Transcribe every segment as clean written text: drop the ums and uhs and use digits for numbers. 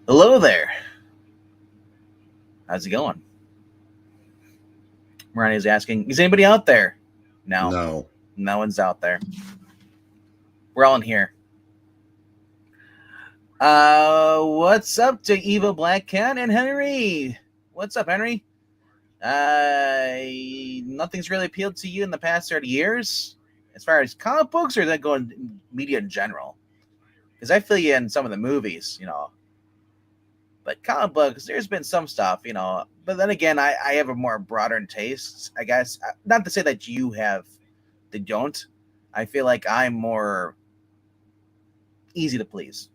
Hello there. How's it going? Ronnie's asking, is anybody out there? No, No. no one's out there. We're all in here. What's up to Eva Black Cat and Henry? What's up, Henry? Nothing's really appealed to you in the past 30 years? As far as comic books, or is that going media in general? Because I feel you in some of the movies. But comic books, there's been some stuff. But then again, I have a more broader taste, I guess. Not to say that you have, they don't. I feel like I'm more easy to please.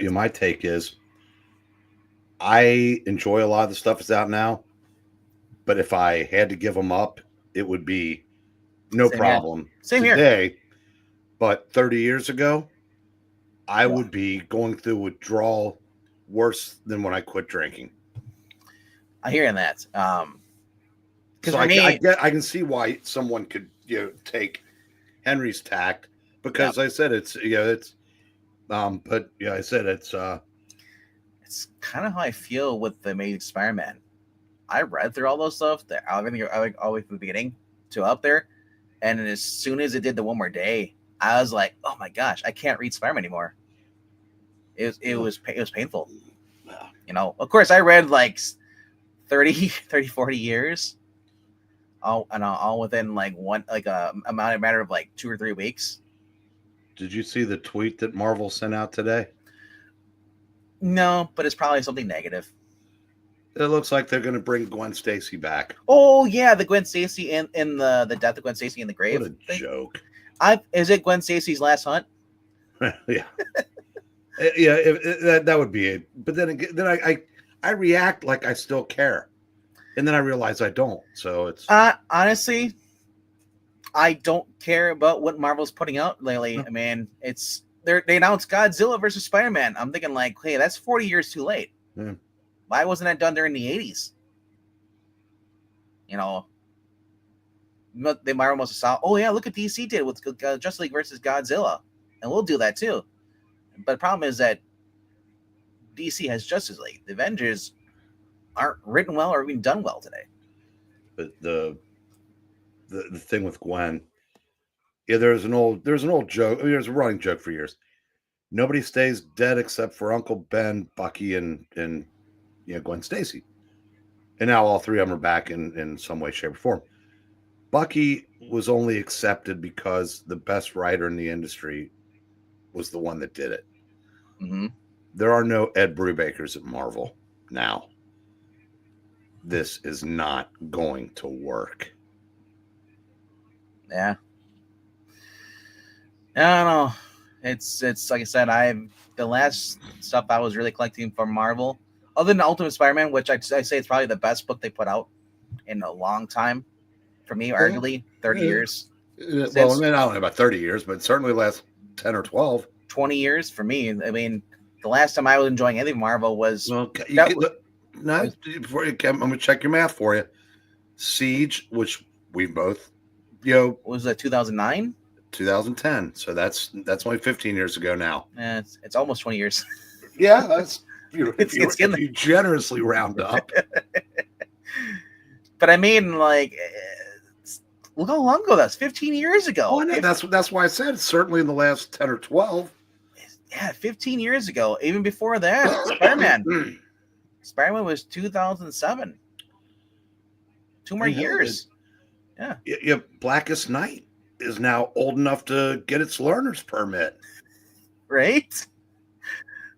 My take is I enjoy a lot of the stuff that's out now, but if I had to give them up, it would be no Same here. problem Same here. today. But 30 years ago, I Well, would be going through withdrawal worse than when I quit drinking. I hear that. Because So for me, I can see why someone could take Henry's tact yeah, because I said it's but I said it's kind of how I feel with the Amazing Spider-Man. I read through all those stuff that everything I like always from the beginning to up there, and then as soon as it did the One More Day, I was like, oh my gosh, I can't read Spider-Man anymore. It was painful. Of course, I read like 40 years, all within like one like a matter of like 2 or 3 weeks. Did you see the tweet that Marvel sent out today? No, but it's probably something negative. It looks like they're going to bring Gwen Stacy back. Oh yeah, the Gwen Stacy in the death of Gwen Stacy in the grave. What a thing. joke! Is it Gwen Stacy's last hunt? Yeah, that would be it. But then I react like I still care, and then I realize I don't. So it's Honestly, I don't care about what Marvel's putting out lately. no. I mean, they announced Godzilla versus Spider-Man. I'm thinking like, hey, that's 40 years too late. Yeah. Why wasn't that done during the 80s? You know, the Marvel must have saw. Oh yeah, look what DC did with Justice League versus Godzilla, and we'll do that too. But the problem is that DC has Justice League. The Avengers aren't written well or even done well today. But the thing with Gwen, there's an old joke. There's a running joke for years. Nobody stays dead except for Uncle Ben, Bucky, and Gwen Stacy. And now all three of them are back in some way, shape, or form. Bucky was only accepted because the best writer in the industry was the one that did it. Mm-hmm. There are no Ed Brubakers at Marvel now. This is not going to work. Yeah. I don't know. It's like I said, the last stuff I was really collecting from Marvel, other than Ultimate Spider-Man, which I say it's probably the best book they put out in a long time. For me, arguably 30 years. Well, I mean, I don't know about 30 years, but certainly last 10 or 12. 20 years for me. I mean, the last time I was enjoying anything Marvel was. Well, I'm going to check your math for you. Siege, which we both, was that 2009? 2010. So that's only 15 years ago now. It's almost 20 years. Yeah, that's beautiful. If you generously round up. But I mean, like, look how long ago that's 15 years ago. Oh, no, that's why I said it's certainly in the last 10 or 12. Yeah, 15 years ago. Even before that, Spider-Man. Spider-Man was 2007. 2 more years. Yeah. Blackest Night is now old enough to get its learner's permit. Right?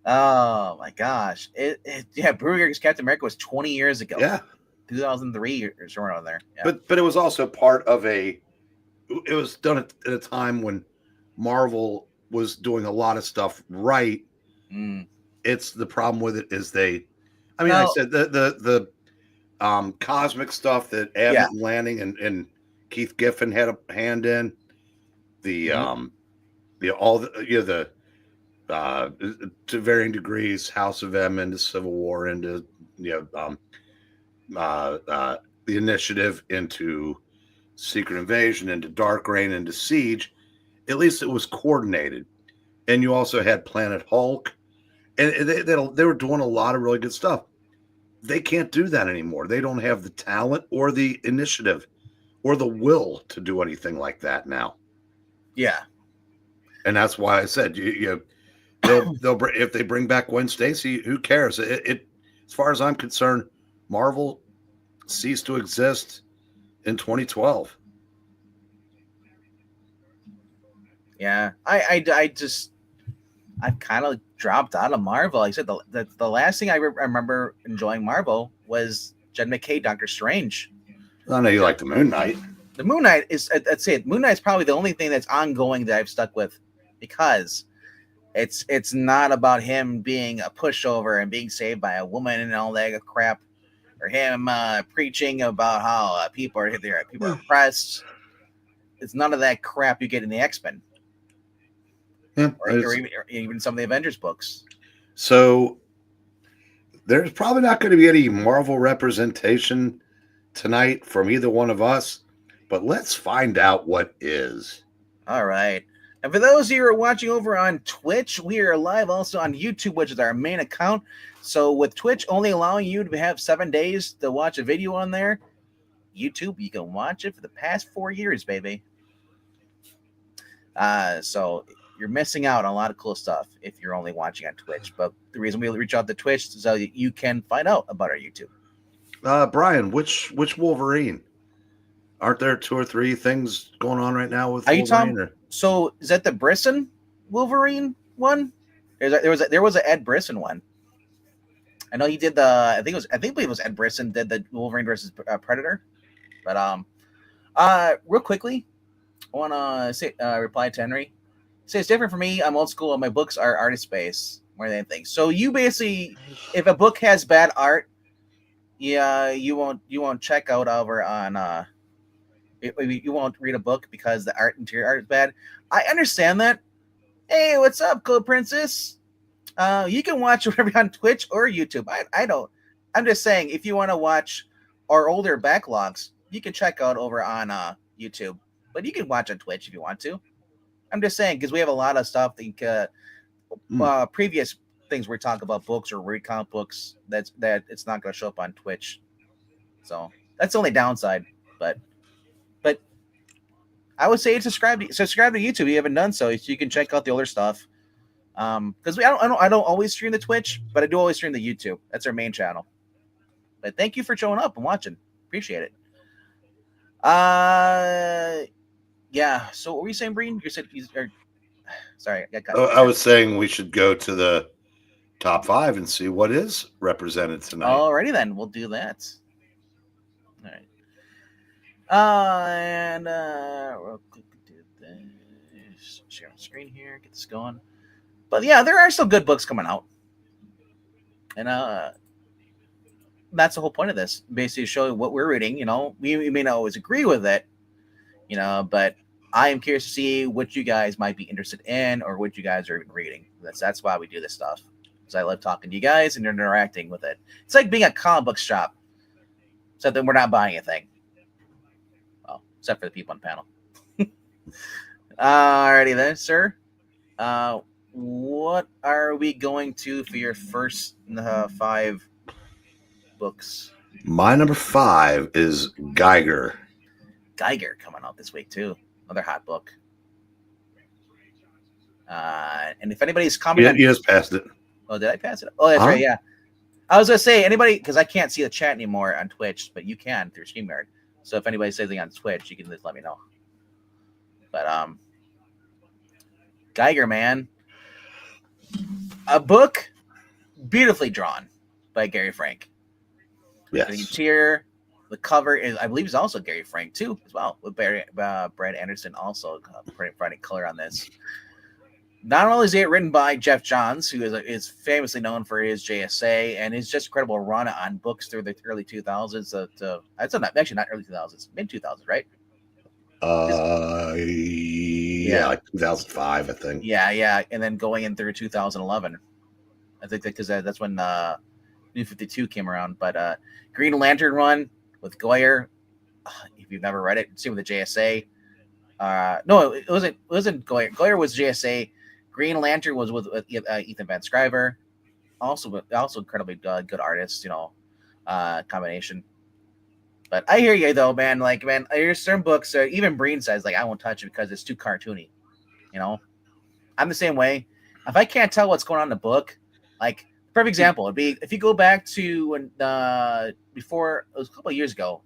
Oh my gosh. Brubaker's Captain America was 20 years ago. Yeah. 2003 or somewhere on there. Yeah. But it was also part of it was done at a time when Marvel was doing a lot of stuff right. It's the problem with it is I said the cosmic stuff that Abbott and Lanning and Keith Giffen had a hand in, to varying degrees, House of M into Civil War into the Initiative into Secret Invasion into Dark Reign into Siege. At least it was coordinated, and you also had Planet Hulk, and they were doing a lot of really good stuff. They can't do that anymore. They don't have the talent or the initiative or the will to do anything like that now. Yeah. And that's why I said they'll if they bring back Gwen Stacy, who cares? It as far as I'm concerned, Marvel ceased to exist in 2012. Yeah. I've kind of dropped out of Marvel. Like I said the last thing I remember enjoying Marvel was Jed McKay, Doctor Strange. I know you like the Moon Knight. The Moon Knight is, I'd say, Moon Knight is probably the only thing that's ongoing that I've stuck with, because it's not about him being a pushover and being saved by a woman and all that crap, or him preaching about how people are oppressed. It's none of that crap you get in the X-Men. Yeah, or even some of the Avengers books. So there's probably not going to be any Marvel representation tonight from either one of us, but let's find out what is. All right. And for those of you who are watching over on Twitch, we are live also on YouTube, which is our main account. So with Twitch only allowing you to have 7 days to watch a video on there, YouTube, you can watch it for the past 4 years, baby. So you're missing out on a lot of cool stuff if you're only watching on Twitch. But the reason we reach out to Twitch is so you can find out about our YouTube. Brian, which Wolverine? Aren't there 2 or 3 things going on right now with Wolverine? So is that the Brisson Wolverine one? There was an Ed Brisson one. I know he did I think it was Ed Brisson did the Wolverine versus Predator. But real quickly, I want to say reply to Henry. Say it's different for me. I'm old school, and my books are artist based more than anything. So you basically, if a book has bad art, yeah, you won't check out over on you won't read a book because the interior art is bad. I understand that. Hey, what's up, Cool Princess? You can watch whatever on Twitch or YouTube. I don't. I'm just saying, if you want to watch our older backlogs, you can check out over on YouTube. But you can watch on Twitch if you want to. I'm just saying, because we have a lot of stuff that previous things we talk about books or read comic books that it's not going to show up on Twitch. So that's the only downside. But I would say subscribe to YouTube if you haven't done so you can check out the older stuff. Because I don't always stream the Twitch, but I do always stream the YouTube. That's our main channel. But thank you for showing up and watching. Appreciate it. Yeah. So what were you saying, Breen? You said sorry, I was saying we should go to the top 5 and see what is represented tonight. Alrighty then, we'll do that. All right. And real quick, do this. Share on the screen here. Get this going. But yeah, there are still good books coming out, and that's the whole point of this. Basically, showing what we're reading. You know, we may not always agree with it, you know, but I am curious to see what you guys might be interested in or what you guys are even reading. That's why we do this stuff. Because I love talking to you guys and interacting with it. It's like being a comic book shop, except that we're not buying anything. Well, except for the people on the panel. Alrighty then, sir. What are we going to for your first 5 books? My number 5 is Geiger. Geiger coming out this week too. Another hot book. And if anybody's commenting, you just passed it. Oh, did I pass it? Oh, that's right. Yeah. I was gonna say anybody, because I can't see the chat anymore on Twitch, but you can through StreamYard. So if anybody says anything on Twitch, you can just let me know. But Geiger, man, a book beautifully drawn by Gary Frank. Yes. The interior, the cover is, I believe, is also Gary Frank too, as well, with Brad Anderson also providing color on this. Not only is it written by Jeff Johns, who is famously known for his JSA and his just incredible run on books through the early 2000s. Actually not early 2000s, mid 2000s, right? Yeah, like 2005, I think. Yeah, and then going in through 2011, I think because that's when New 52 came around. But Green Lantern run with Goyer, if you've never read it, see with the JSA. No, it wasn't Goyer. Goyer was JSA. Green Lantern was with Ethan Van Sciver. also incredibly good artist, combination. But I hear you though, man. Like, man, there's certain books. Even Breen says, like, I won't touch it because it's too cartoony. You know, I'm the same way. If I can't tell what's going on in the book, like, perfect example would be if you go back to when before it was a couple of years ago,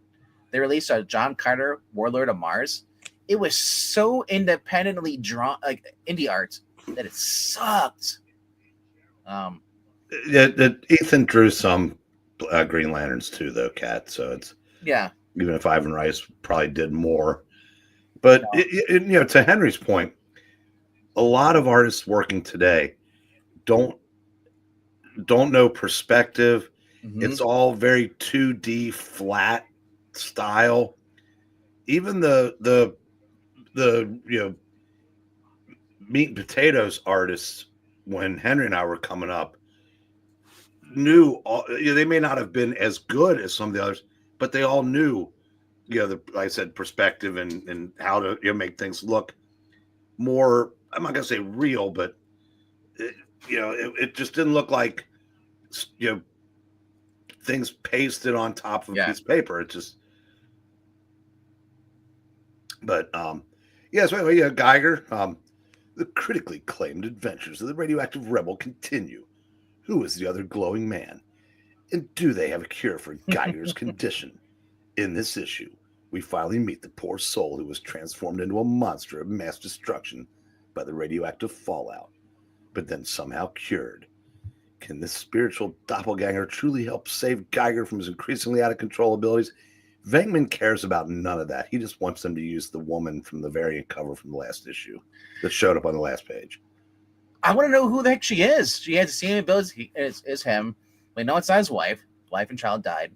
they released a John Carter Warlord of Mars. It was so independently drawn, like indie art, that it sucked. Um, Ethan drew some Green Lanterns too, though, Cat. So it's yeah, even if Ivan Rice probably did more. But no. to Henry's point, a lot of artists working today don't know perspective. Mm-hmm. It's all very 2D flat style. Even the meat and potatoes artists, when Henry and I were coming up, knew they may not have been as good as some of the others, but they all knew like I said, perspective and how to make things look more. I'm not gonna say real, but it just didn't look like you know things pasted on top of a Yeah. piece of paper. It just, but yeah. So anyway, Geiger. The critically acclaimed adventures of the radioactive rebel continue. Who is the other glowing man? And do they have a cure for Geiger's condition? In this issue, we finally meet the poor soul who was transformed into a monster of mass destruction by the radioactive fallout, but then somehow cured. Can this spiritual doppelganger truly help save Geiger from his increasingly out of control abilities? Venkman cares about none of that. He just wants them to use the woman from the variant cover from the last issue that showed up on the last page. I want to know who the heck she is. She has the same abilities as him. We know it's not his wife. Wife and child died.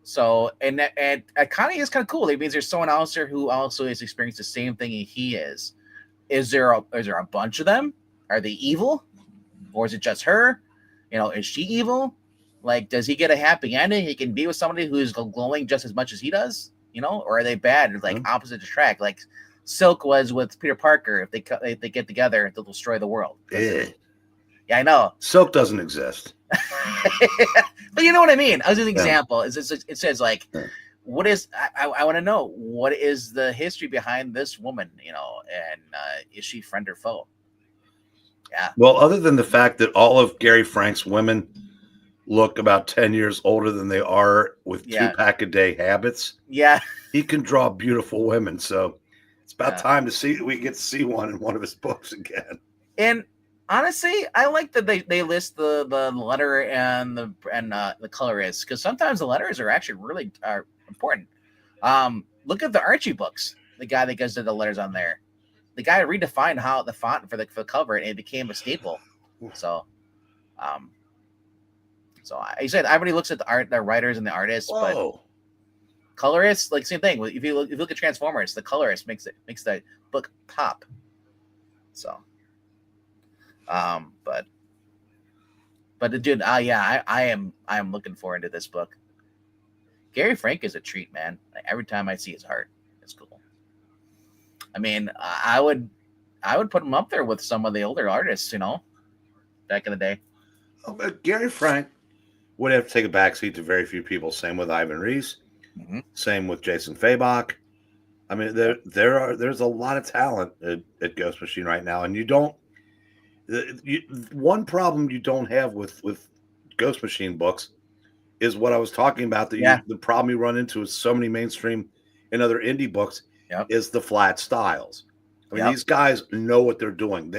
So, and it kind of is kind of cool. It means there's someone else there who also has experienced the same thing he is. Is there a bunch of them? Are they evil, or is it just her? Is she evil? Like, does he get a happy ending? He can be with somebody who's glowing just as much as he does. Or are they bad? Like opposite attract. Like Silk was with Peter Parker. If they get together, they'll destroy the world. Yeah, I know. Silk doesn't exist. But you know what I mean. As an example, it says like, what is I want to know what is the history behind this woman, and is she friend or foe? Yeah. Well, other than the fact that all of Gary Frank's women look about 10 years older than they are with 2-pack-a-day habits. Yeah. He can draw beautiful women, so it's about time we get to see one in one of his books again. And honestly, I like that they list the letter and the colorist, because sometimes the letters are actually really important. Look at the Archie books. The guy that goes to the letters on there, the guy redefined how the font for the cover, and it became a staple. So, I said everybody looks at the writers and the artists, but colorists, like, same thing. If you look at Transformers, the colorist makes the book pop. So, but dude, yeah, I am looking forward to this book. Gary Frank is a treat, man. Like, every time I see his art, it's cool. I mean, I would put him up there with some of the older artists, back in the day. Gary Frank would have to take a backseat to very few people. Same with Ivan Reis. Mm-hmm. Same with Jason Fabok. I mean, there's a lot of talent at Ghost Machine right now, and one problem you don't have with Ghost Machine books is what I was talking about. The problem you run into is so many mainstream and other indie books is the flat styles. I mean, these guys know what they're doing.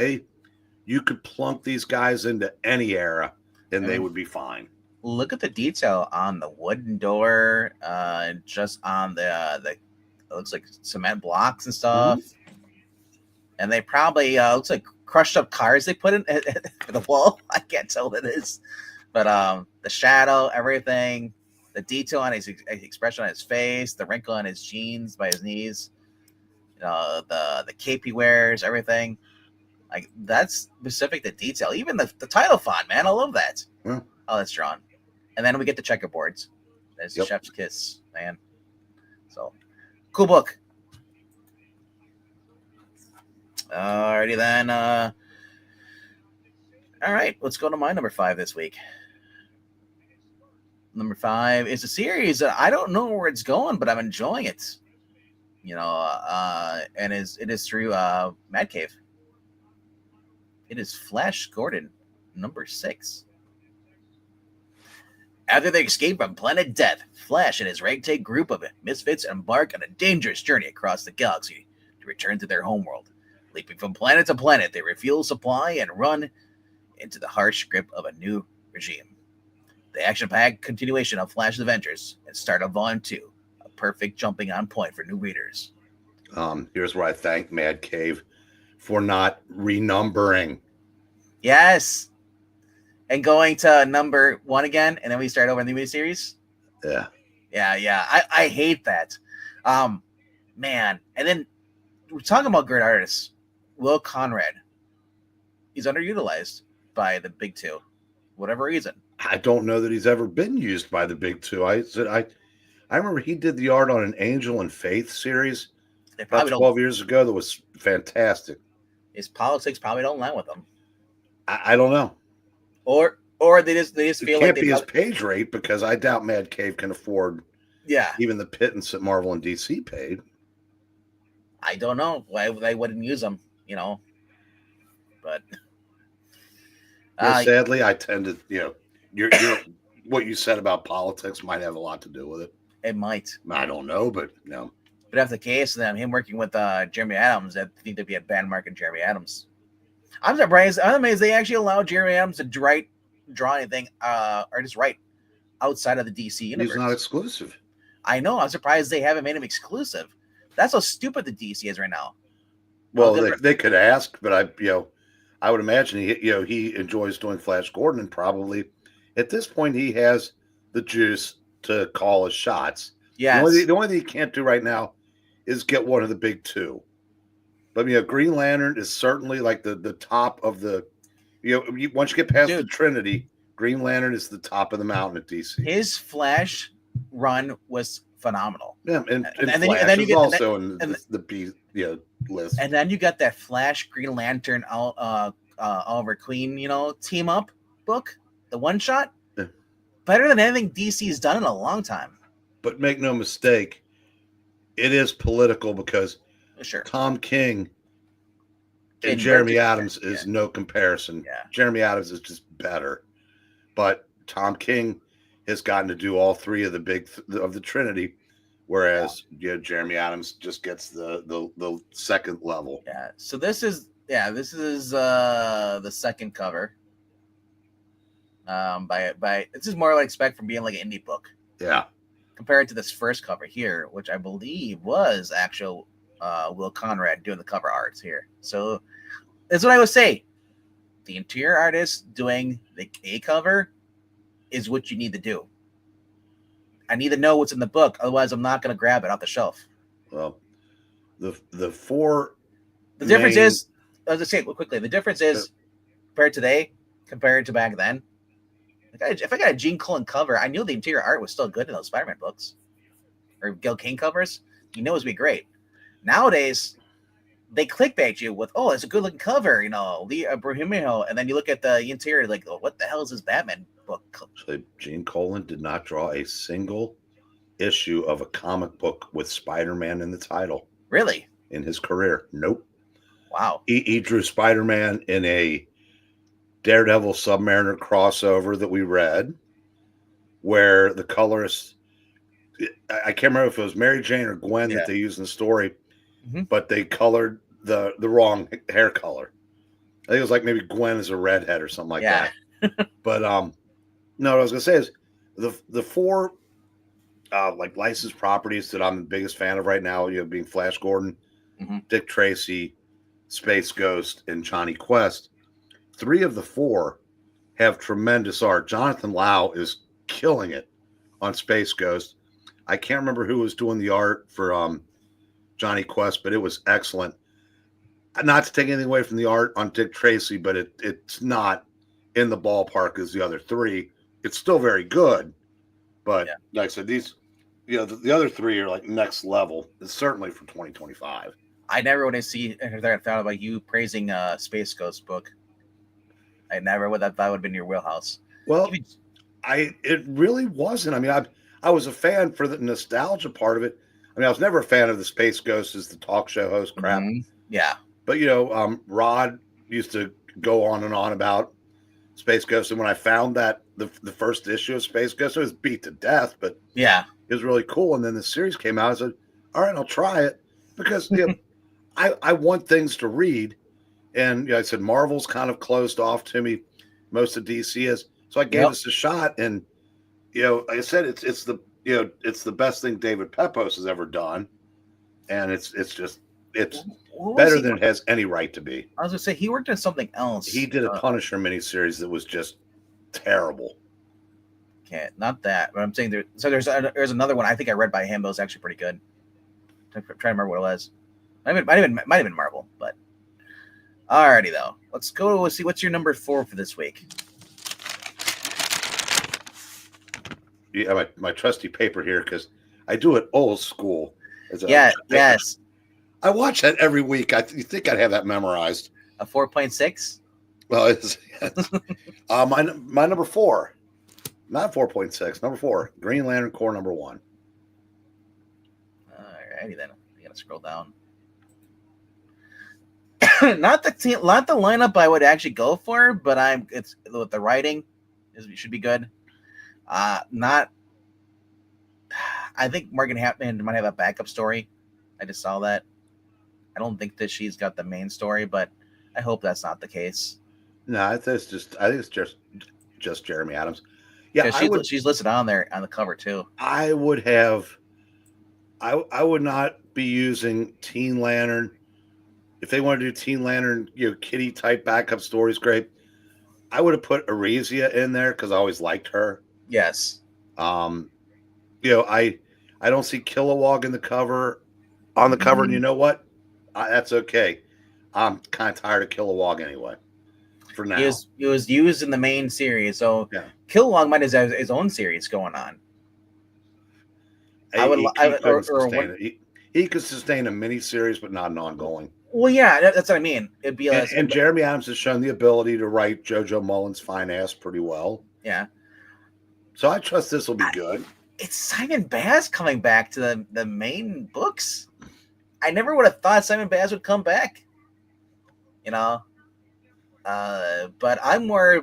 You could plunk these guys into any era, and they would be fine. Look at the detail on the wooden door, just on the it looks like cement blocks and stuff. Mm-hmm. And they probably looks like crushed up cars they put in the wall. I can't tell what it is, but the shadow, everything, the detail on his expression on his face, the wrinkle on his jeans by his knees, the cape he wears, everything. Like, that's specific to detail. Even the title font, man, I love that. Yeah. Oh, that's drawn. And then we get the checkerboards. There's the chef's kiss, man. So, cool book. Alrighty then. All All right, let's go to my number 5 this week. Number 5 is a series that I don't know where it's going, but I'm enjoying it. And it is through Mad Cave. It is Flash Gordon, number 6. After they escape from planet Death, Flash and his ragtag group of misfits embark on a dangerous journey across the galaxy to return to their homeworld. Leaping from planet to planet, they refuel supply and run into the harsh grip of a new regime. The action-packed continuation of Flash's adventures and start of Volume 2, a perfect jumping on point for new readers. Here's where I thank Mad Cave for not renumbering. Yes. And going to number 1 again, and then we start over in the miniseries. Yeah. I hate that. Man. And then we're talking about great artists. Will Conrad. He's underutilized by the big two. Whatever reason. I don't know that he's ever been used by the big two. I remember he did the art on an Angel and Faith series about 12 years ago that was fantastic. His politics probably don't line with him. I don't know. Or they just feel like it can't be his page rate, because I doubt Mad Cave can afford even the pittance that Marvel and DC paid. I don't know why they wouldn't use him, but sadly, I tend to, you're what you said about politics might have a lot to do with it. It might. I don't know, but no. But if the case, then him working with Jeremy Adams, I think there'd be a ban mark in Jeremy Adams. I'm surprised. I'm amazed they actually allowed Jeremy Adams to draw anything, or just write outside of the DC universe. He's not exclusive. I know. I'm surprised they haven't made him exclusive. That's how stupid the DC is right now. Well, they could ask, but I would imagine he enjoys doing Flash Gordon, and probably at this point he has the juice to call his shots. Yeah. The only thing he can't do right now is get one of the big two. But Green Lantern is certainly like the top of the. Once you get past the Trinity, Green Lantern is the top of the mountain at DC. His Flash run was phenomenal. Yeah, and then you get also in the B list. And then you got that Flash Green Lantern Oliver Queen team up book, the one shot, better than anything DC's done in a long time. But make no mistake, it is political, because sure, Tom King and Jeremy Adams is no comparison. Yeah. Jeremy Adams is just better, but Tom King has gotten to do all three of the big of the Trinity, whereas Jeremy Adams just gets the second level. Yeah. So this is the second cover. By this is more like expect from being like an indie book. Yeah. Compared to this first cover here, which I believe was actual Will Conrad doing the cover arts here. So that's what I would say. The interior artist doing the A cover is what you need to do. I need to know what's in the book, otherwise I'm not going to grab it off the shelf. Well, the four. The difference is, as I say quickly, the difference is compared today, compared to back then. If I got a Gene Colan cover, I knew the interior art was still good in those Spider-Man books or Gil Kane covers. You know, it was be great. Nowadays, they clickbait you with, "Oh, it's a good-looking cover," Lee Brahimio, and then you look at the interior, like, "Oh, what the hell is this Batman book?" Actually, Gene Colan did not draw a single issue of a comic book with Spider-Man in the title. Really? In his career, nope. Wow. He drew Spider-Man in a Daredevil Submariner crossover that we read, where the colorist, I can't remember if it was Mary Jane or Gwen that they used in the story, but they colored the wrong hair color. I think it was like maybe Gwen is a redhead or something like that. But no, what I was gonna say is the four like licensed properties that I'm the biggest fan of right now, being Flash Gordon, Dick Tracy, Space Ghost, and Johnny Quest. 3 of the 4 have tremendous art. Jonathan Lau is killing it on Space Ghost. I can't remember who was doing the art for Johnny Quest, but it was excellent. Not to take anything away from the art on Dick Tracy, but it's not in the ballpark as the other 3. It's still very good, but like I said, these, the other 3 are like next level. It's certainly for 2025. I never would have thought about you praising Space Ghost book. I never would have thought would have been your wheelhouse. Well, Even, it really wasn't. I mean, I was a fan for the nostalgia part of it. I mean, I was never a fan of the Space Ghost as the talk show host crap. Yeah. But Rod used to go on and on about Space Ghost, and when I found that the first issue of Space Ghost, it was beat to death, but Yeah. it was really cool. And then the series came out. I said, "All right, I'll try it," because I want things to read, and I said Marvel's kind of closed off to me. Most of DC is, so I gave this a shot, and like I said, it's the best thing David Pepos has ever done, and it's better than it has any right to be. I was gonna say he worked on something else. He did a Punisher miniseries that was just terrible. Okay, not that, but I'm saying there's another one I think I read by him, but it was actually pretty good. I'm trying to remember what it was. Might have been Marvel, but alrighty though. Let's go see what's your number 4 for this week. Yeah, my trusty paper here, because I do it old school. Yes. I watch that every week. You think I'd have that memorized? A 4.6. Well, it's my number 4, not 4.6. Number 4, Green Lantern Corps number 1. Alrighty then. You gotta scroll down. not the lineup I would actually go for, but it's with the writing should be good. Not. I think Morgan Hatman might have a backup story. I just saw that. I don't think that she's got the main story, but I hope that's not the case. No, I think it's just Jeremy Adams. Yeah, she's listed on there on the cover too. I would not be using Teen Lantern. If they want to do Teen Lantern, Kitty type backup stories, great. I would have put Arisia in there because I always liked her. Yes. I don't see Kilowog in the cover on the cover, and you know what? That's okay. I'm kind of tired of Kilowog anyway. For now, he was used in the main series, so yeah. Kilowog might have his own series going on. He could sustain a mini series, but not an ongoing. Well, yeah, that's what I mean. It'd be and Jeremy Adams has shown the ability to write JoJo Mullen's fine ass pretty well. Yeah. So I trust this will be good. It's Simon Baz coming back to the main books. I never would have thought Simon Baz would come back. But I'm more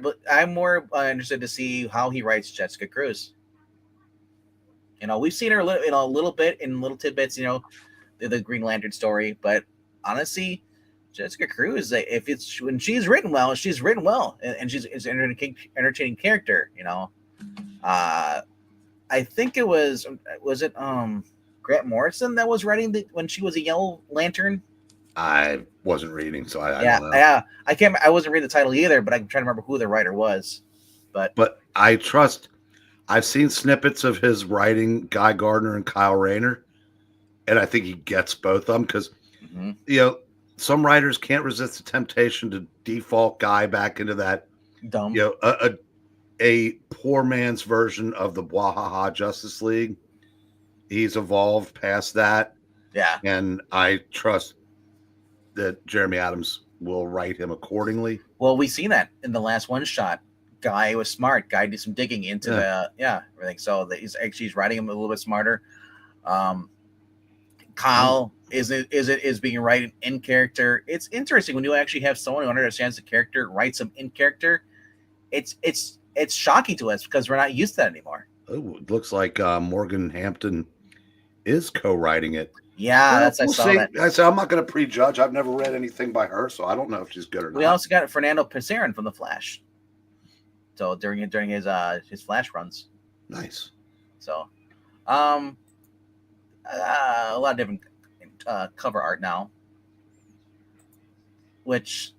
interested to see how he writes Jessica Cruz. We've seen her a little bit in little tidbits. The Green Lantern story, but honestly, Jessica Cruz, when she's written well, and she's an entertaining character. I think it was it Grant Morrison that was writing when she was a Yellow Lantern. I wasn't reading, so I don't know. Yeah, I wasn't reading the title either, but I'm trying to remember who the writer was. But I trust. I've seen snippets of his writing, Guy Gardner and Kyle Rayner, and I think he gets both of them because some writers can't resist the temptation to default Guy back into that dumb, a poor man's version of the Bwahaha Justice League. He's evolved past that. Yeah. And I trust that Jeremy Adams will write him accordingly. Well, we see that in the last one shot. Guy was smart. Guy did some digging into everything. So that he's writing him a little bit smarter. Kyle is being written in character. It's interesting when you actually have someone who understands the character writes them in character. It's shocking to us because we're not used to that anymore. Oh, it looks like Morgan Hampton is co-writing it. Yeah, I saw that. I said I'm not going to prejudge. I've never read anything by her, so I don't know if she's good or not. We also got Fernando Pescerin from The Flash. So during his Flash runs. Nice. So, a lot of different cover art now, which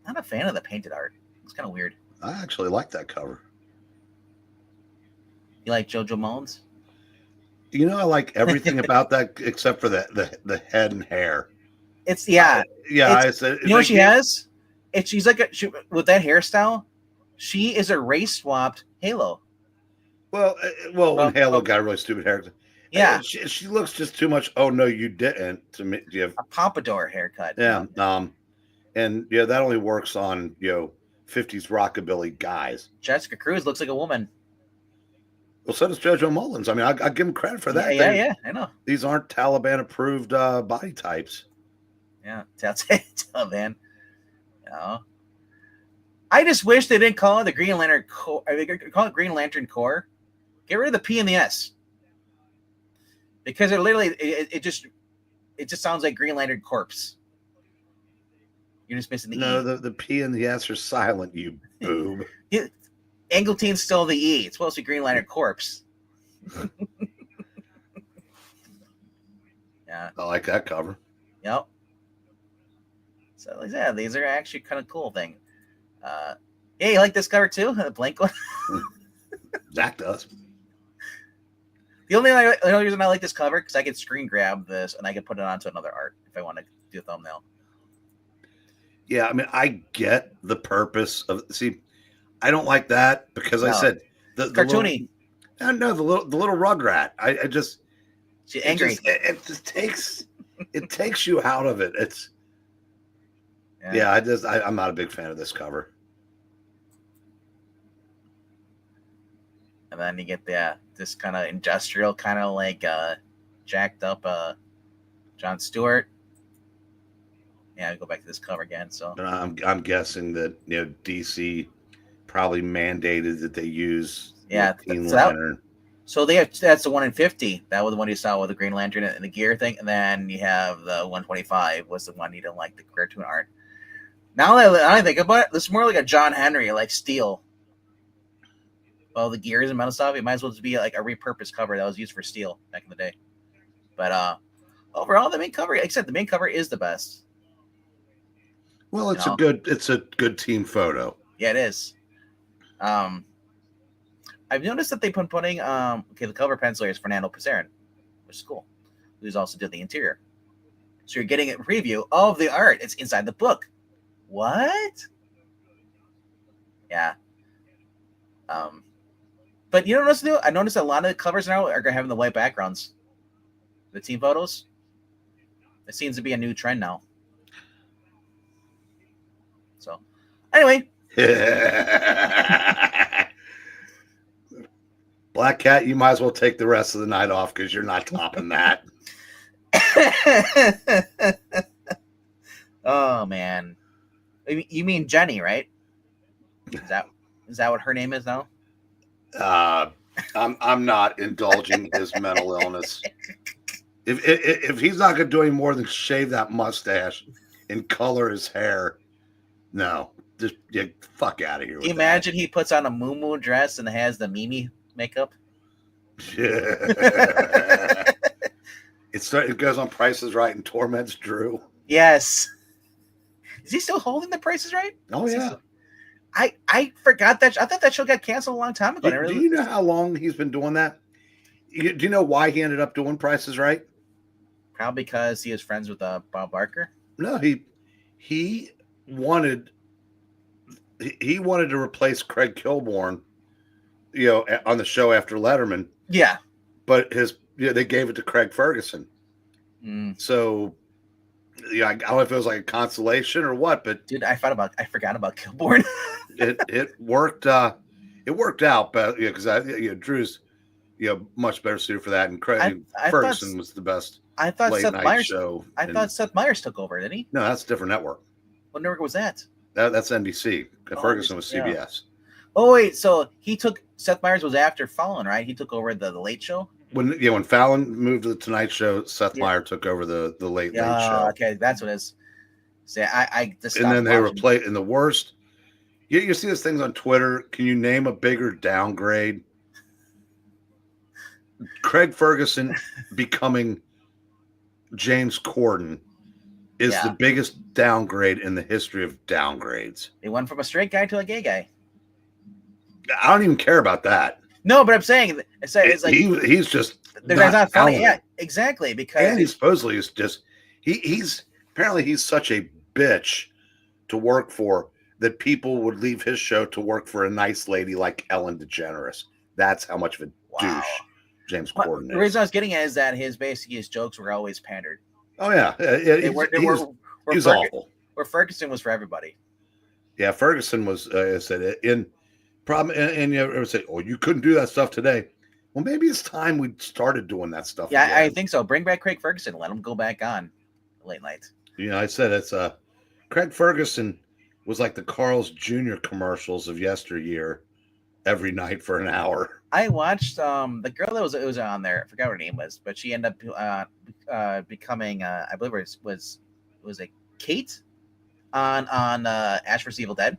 I'm not a fan of the painted art. It's kind of weird. I actually like that cover. You like JoJo Mullen's? I like everything about that except for the head and hair. I said. You know what she has? She's like with that hairstyle. She is a race swapped Halo. Well, when Halo got a really stupid hair. Yeah, she looks just too much. Oh no, you didn't. To me, you have a pompadour haircut. Yeah, and that only works on 50s rockabilly guys. Jessica Cruz looks like a woman. Well, so does JoJo Mullins. I mean, I give him credit for that. Yeah, I know. These aren't Taliban-approved body types. Yeah, Taliban. You know? I just wish they didn't call it the Green Lantern Corps. They call it Green Lantern Corps. Get rid of the P and the S. Because it just sounds like Green Lantern Corpse. You're just missing the E. No, the P and the S are silent, you boob. Angleton's still the E. It's supposed to be Green Lantern Corpse. Yeah. I like that cover. Yep. So yeah, these are actually kind of cool thing. Yeah, you like this cover too? The blank one? Zach does. The only reason I like this cover because I could screen grab this and I could put it onto another art if I want to do a thumbnail. Yeah, I mean, I get the purpose of. See, I don't like that because I said the cartoony. The little Rugrat. I just she's angry. It just takes you out of it. It's I'm not a big fan of this cover. And then you get this kind of industrial, kind of like jacked up John Stewart. Yeah, I go back to this cover again. So I'm guessing that DC probably mandated that they use Green Lantern. So that's the 1 in 50. That was the one you saw with the Green Lantern and the gear thing, and then you have the 125 was the one you didn't like the cartoon art. Now that I think about it, this is more like a John Henry, like Steel. Well, the gears and metal stuff, it might as well just be like a repurposed cover that was used for Steel back in the day. But overall, the main cover, except the main cover, is the best. Well, it's a good team photo. Yeah, it is. I've noticed that they've been putting the cover penciler is Fernando Pizarro, which is cool. Who's also did the interior. So you're getting a preview of the art. It's inside the book. What? Yeah. But you know what else to do? I noticed a lot of the covers now are having the white backgrounds. The team photos. It seems to be a new trend now. So, anyway. Black Cat, you might as well take the rest of the night off because you're not topping that. Oh man, you mean Jenny, right? Is that what her name is now? I'm not indulging his mental illness. If he's not going to do any more than shave that mustache and color his hair, no, just fuck out of here. Imagine he puts on a muumuu dress and has the Mimi makeup. It goes on Price is Right and torments Drew. Yes. Is he still holding the Price is Right? Oh yeah. I forgot that. I thought that show got canceled a long time ago. Do you know how long he's been doing that? Do you know why he ended up doing Price is Right? Probably because he is friends with Bob Barker. No, he wanted to replace Craig Kilborn, on the show after Letterman. Yeah, but they gave it to Craig Ferguson. So, I don't know if it was like a consolation or what, but dude, I forgot about Kilborn. it worked. It worked out, but because Drew's much better suited for that, and Craig Ferguson was the best. I thought late Seth night Meyers. Show. Thought Seth Meyers took over, didn't he? No, that's a different network. What network was that? That's NBC. Ferguson was CBS. Yeah. Oh wait, so Seth Meyers was after Fallon, right? He took over the Late Show. When Fallon moved to the Tonight Show, Seth Meyers took over the Late Show. Okay, that's what it is. See, I just and then they replaced in the worst. You see these things on Twitter. Can you name a bigger downgrade? Craig Ferguson becoming James Corden is the biggest downgrade in the history of downgrades. They went from a straight guy to a gay guy. I don't even care about that. No, but I'm saying it's like he's just the guy's not funny. Yeah, exactly. Because and he supposedly is just he's such a bitch to work for that people would leave his show to work for a nice lady like Ellen DeGeneres. That's how much of a douche James Corden is. The reason I was getting at is that his jokes were always pandered. Oh yeah, He's awful. Where Ferguson was for everybody. Yeah, Ferguson was. I said in problem, and you ever say, "Oh, you couldn't do that stuff today." Well, maybe it's time we started doing that stuff Yeah, I again. think so. Bring back Craig Ferguson. Let him go back on late night. You know, I said it's Craig Ferguson was like the Carl's Jr. commercials of yesteryear every night for an hour. I watched the girl that was on there. I forgot what her name was, but she ended up becoming I believe was it Kate on Ash vs Evil Dead.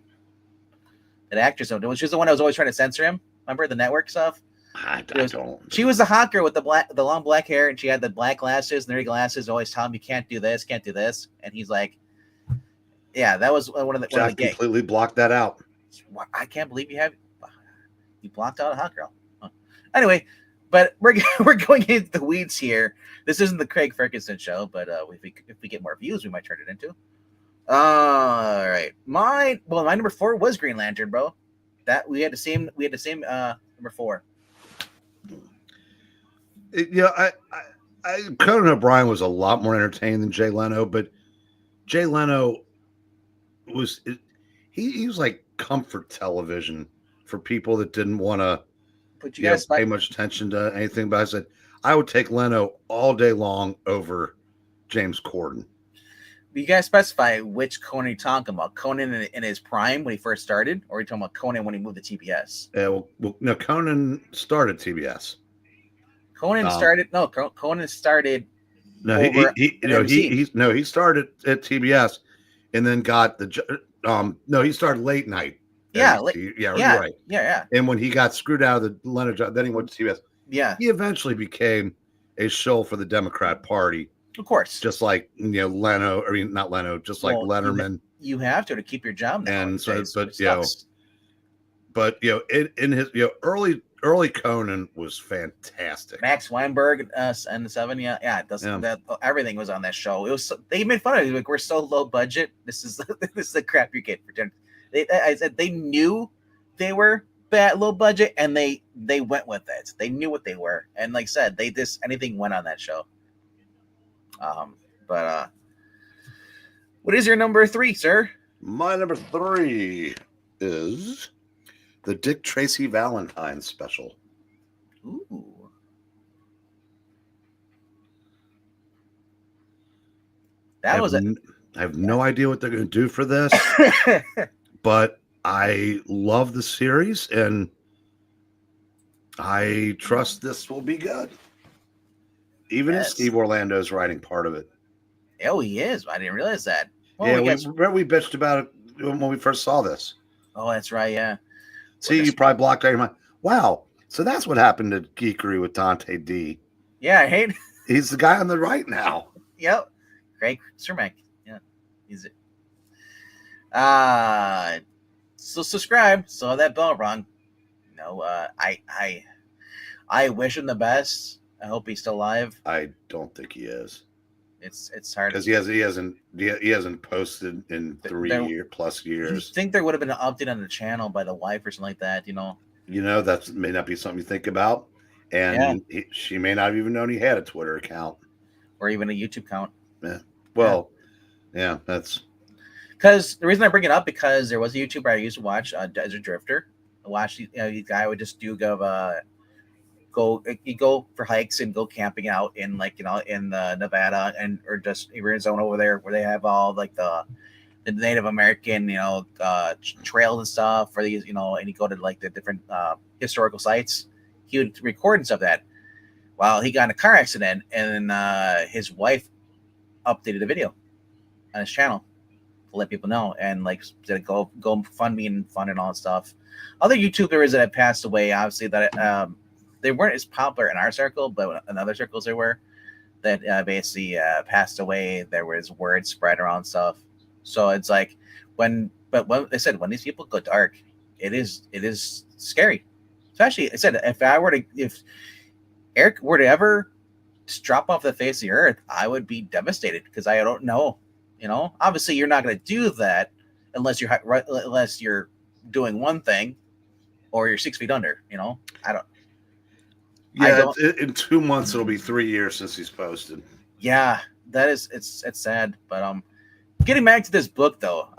That actress, she was the one that was always trying to censor him. Remember the network stuff? I Was, don't. she was the hot girl with the long black hair, and she had the black glasses, nerdy glasses. Always telling him you can't do this, can't do this, and he's like, "Yeah, that was one of the Jeff gay." completely blocked that out. I can't believe you blocked out a hot girl. Huh. Anyway, but we're going into the weeds here. This isn't the Craig Ferguson show, but if we get more views, we might turn it into. All right, my number 4 was Green Lantern, bro. That we had the same number 4. Conan O'Brien was a lot more entertaining than Jay Leno, but Jay Leno was he was like comfort television for people that didn't want to But you guys pay much attention to anything. But I said I would take Leno all day long over James Corden. You guys specify which Conan you're talking about. Conan in his prime when he first started, or are you talking about Conan when he moved to TBS? No, Conan started TBS. Conan started. No, Conan started. No, he started at TBS, and then got the no, he started late night. Yeah, you're right. Yeah. And when he got screwed out of the Leno job, then he went to TBS. Yeah, he eventually became a shill for the Democrat Party. Of course, just like Leno. I mean, not Leno, just like Letterman. You have to keep your job now. And so, but in his early Conan was fantastic. Max Weinberg and the 7, that everything was on that show. It was they made fun of it. Like, we're so low budget. This is the crap you get for dinner. I said they knew they were low budget, and they went with it. They knew what they were, and like I said, anything went on that show. But what is your number 3, sir? My number 3 is the Dick Tracy Valentine special. Ooh. I have no idea what they're going to do for this, but I love the series, and I trust this will be good. Even if Steve Orlando's writing part of it. Oh, he is. I didn't realize that. Well, we bitched about it when we first saw this. Oh, that's right, yeah. See, you probably blocked out your mind. Wow. So that's what happened to Geekery with Dante D. Yeah, I hate. He's the guy on the right now. Yep. Craig Cermak. Yeah. He's it. So subscribe. So that bell rung. I wish him the best. I hope he's still alive. I don't think he is. It's hard because he hasn't posted in 3 plus years. You think there would have been an update on the channel by the wife or something like that? That may not be something you think about, and she may not have even known he had a Twitter account or even a YouTube account. Yeah. Well, yeah, that's because the reason I bring it up because there was a YouTuber I used to watch, Desert Drifter. I watched the guy would just go for hikes and go camping out in in Nevada or just Arizona over there where they have all like the Native American trails and stuff for these and you go to like the different historical sites. He would record and stuff that. Well, he got in a car accident and his wife updated a video on his channel to let people know and like to go fund me and fund and all that stuff. Other YouTubers that have passed away, obviously that they weren't as popular in our circle, but in other circles they were. That basically passed away. There was word spread around stuff. So it's like when when these people go dark, it is scary. Especially, I said if Eric were to ever just drop off the face of the earth, I would be devastated because I don't know. Obviously you're not going to do that unless you're doing one thing or you're 6 feet under. I don't. Yeah, in 2 months it'll be 3 years since he's posted. Yeah, that is it's sad. But getting back to this book though,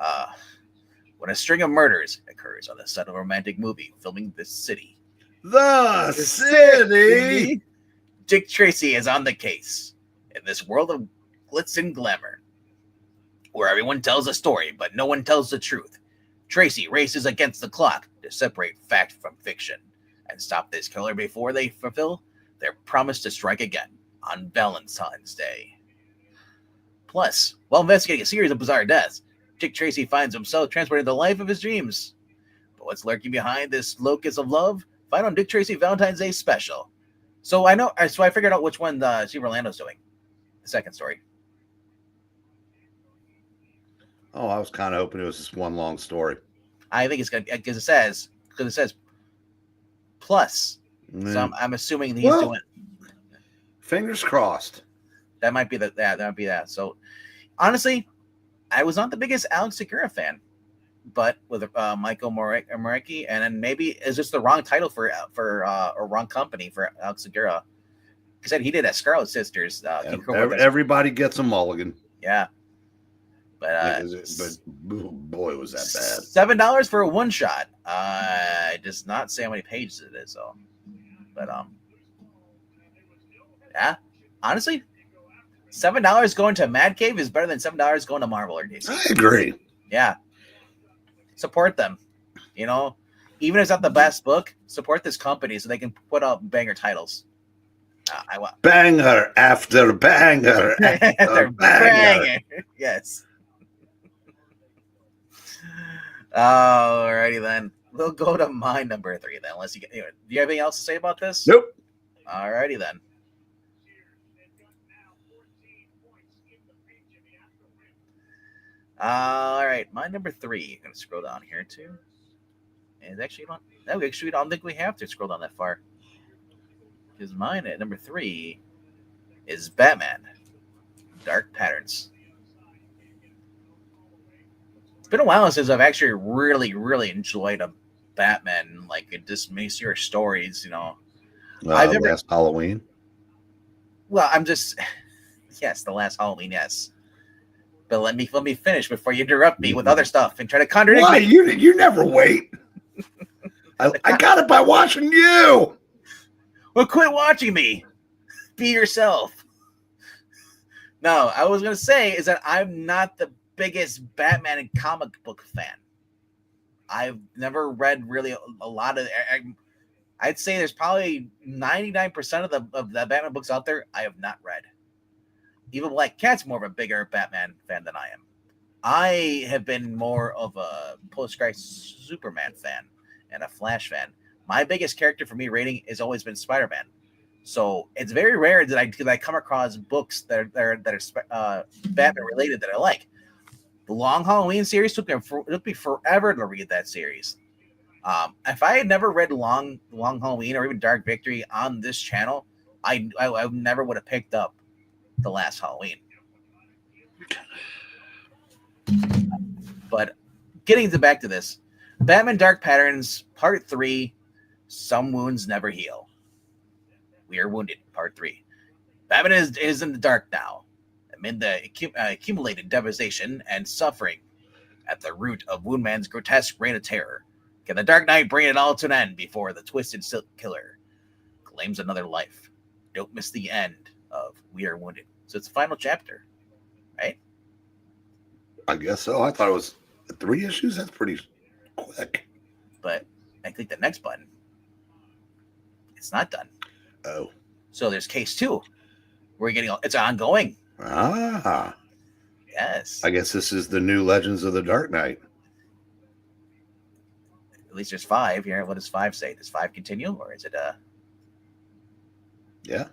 when a string of murders occurs on the set of a romantic movie filming this city. The city. Dick Tracy is on the case in this world of glitz and glamour, where everyone tells a story but no one tells the truth. Tracy races against the clock to separate fact from fiction and stop this killer before they fulfill their promise to strike again on Valentine's Day. Plus, while investigating a series of bizarre deaths, Dick Tracy finds himself transported to the life of his dreams. But what's lurking behind this locus of love? Find on Dick Tracy Valentine's Day special. So I figured out which one Steve Orlando's doing. The second story. Oh, I was kind of hoping it was just one long story. I think it's good because it says plus. So I'm assuming he's doing. Fingers crossed. That might be that. So honestly, I was not the biggest Alex Segura fan, but with Michael Morecki, and then maybe it's just the wrong title for or wrong company for Alex Segura. He said he did a Scarlet Sisters. Everybody gets a mulligan. Yeah, but boy, was that bad. $7 for a one shot. It does not say how many pages it is, though. But yeah, honestly, $7 going to Mad Cave is better than $7 going to Marvel or DC. I agree. Yeah, support them. Even if it's not the best book, support this company so they can put out banger titles. I want banger after banger after banger. Yes. Alrighty then. We'll go to my number 3 then. Unless do you have anything else to say about this? Nope. Alrighty then. All right, my number 3. I'm gonna scroll down here too. And actually, I don't think we have to scroll down that far. Because mine at number 3 is Batman: Dark Patterns. It's been a while since I've actually really, really enjoyed a Batman, like this miniseries stories. Last Halloween. Well, I'm just yes, the last Halloween, yes. But let me finish before you interrupt me with other stuff and try to contradict me. You never wait. I got it by watching you. Well, quit watching me. Be yourself. No, I was going to say is that I'm not the biggest Batman and comic book fan. I've never read really a lot of. I'd say there's probably 99% of the Batman books out there I have not read. Even Black Cat's more of a bigger Batman fan than I am. I have been more of a post-crisis Superman fan and a Flash fan. My biggest character for me rating has always been Spider-Man. So it's very rare that I come across books that are Batman related that I like. The Long Halloween series took me forever to read that series. If I had never read Long Halloween or even Dark Victory on this channel, I never would have picked up The Last Halloween. But getting back to this, Batman Dark Patterns Part 3, Some Wounds Never Heal. We Are Wounded, Part 3. Batman is in the dark now, amid the accumulated devastation and suffering at the root of Woundman's grotesque reign of terror. Can the Dark Knight bring it all to an end before the twisted silk killer claims another life? Don't miss the end of We Are Wounded. So it's the final chapter, right? I guess so. I thought it was 3 issues. That's pretty quick. But I click the next button. It's not done. Oh. So there's case 2. It's ongoing. Ah. Yes. I guess this is the new Legends of the Dark Knight. At least there's 5 here. What does 5 say? Does 5 continue, or is it Yeah.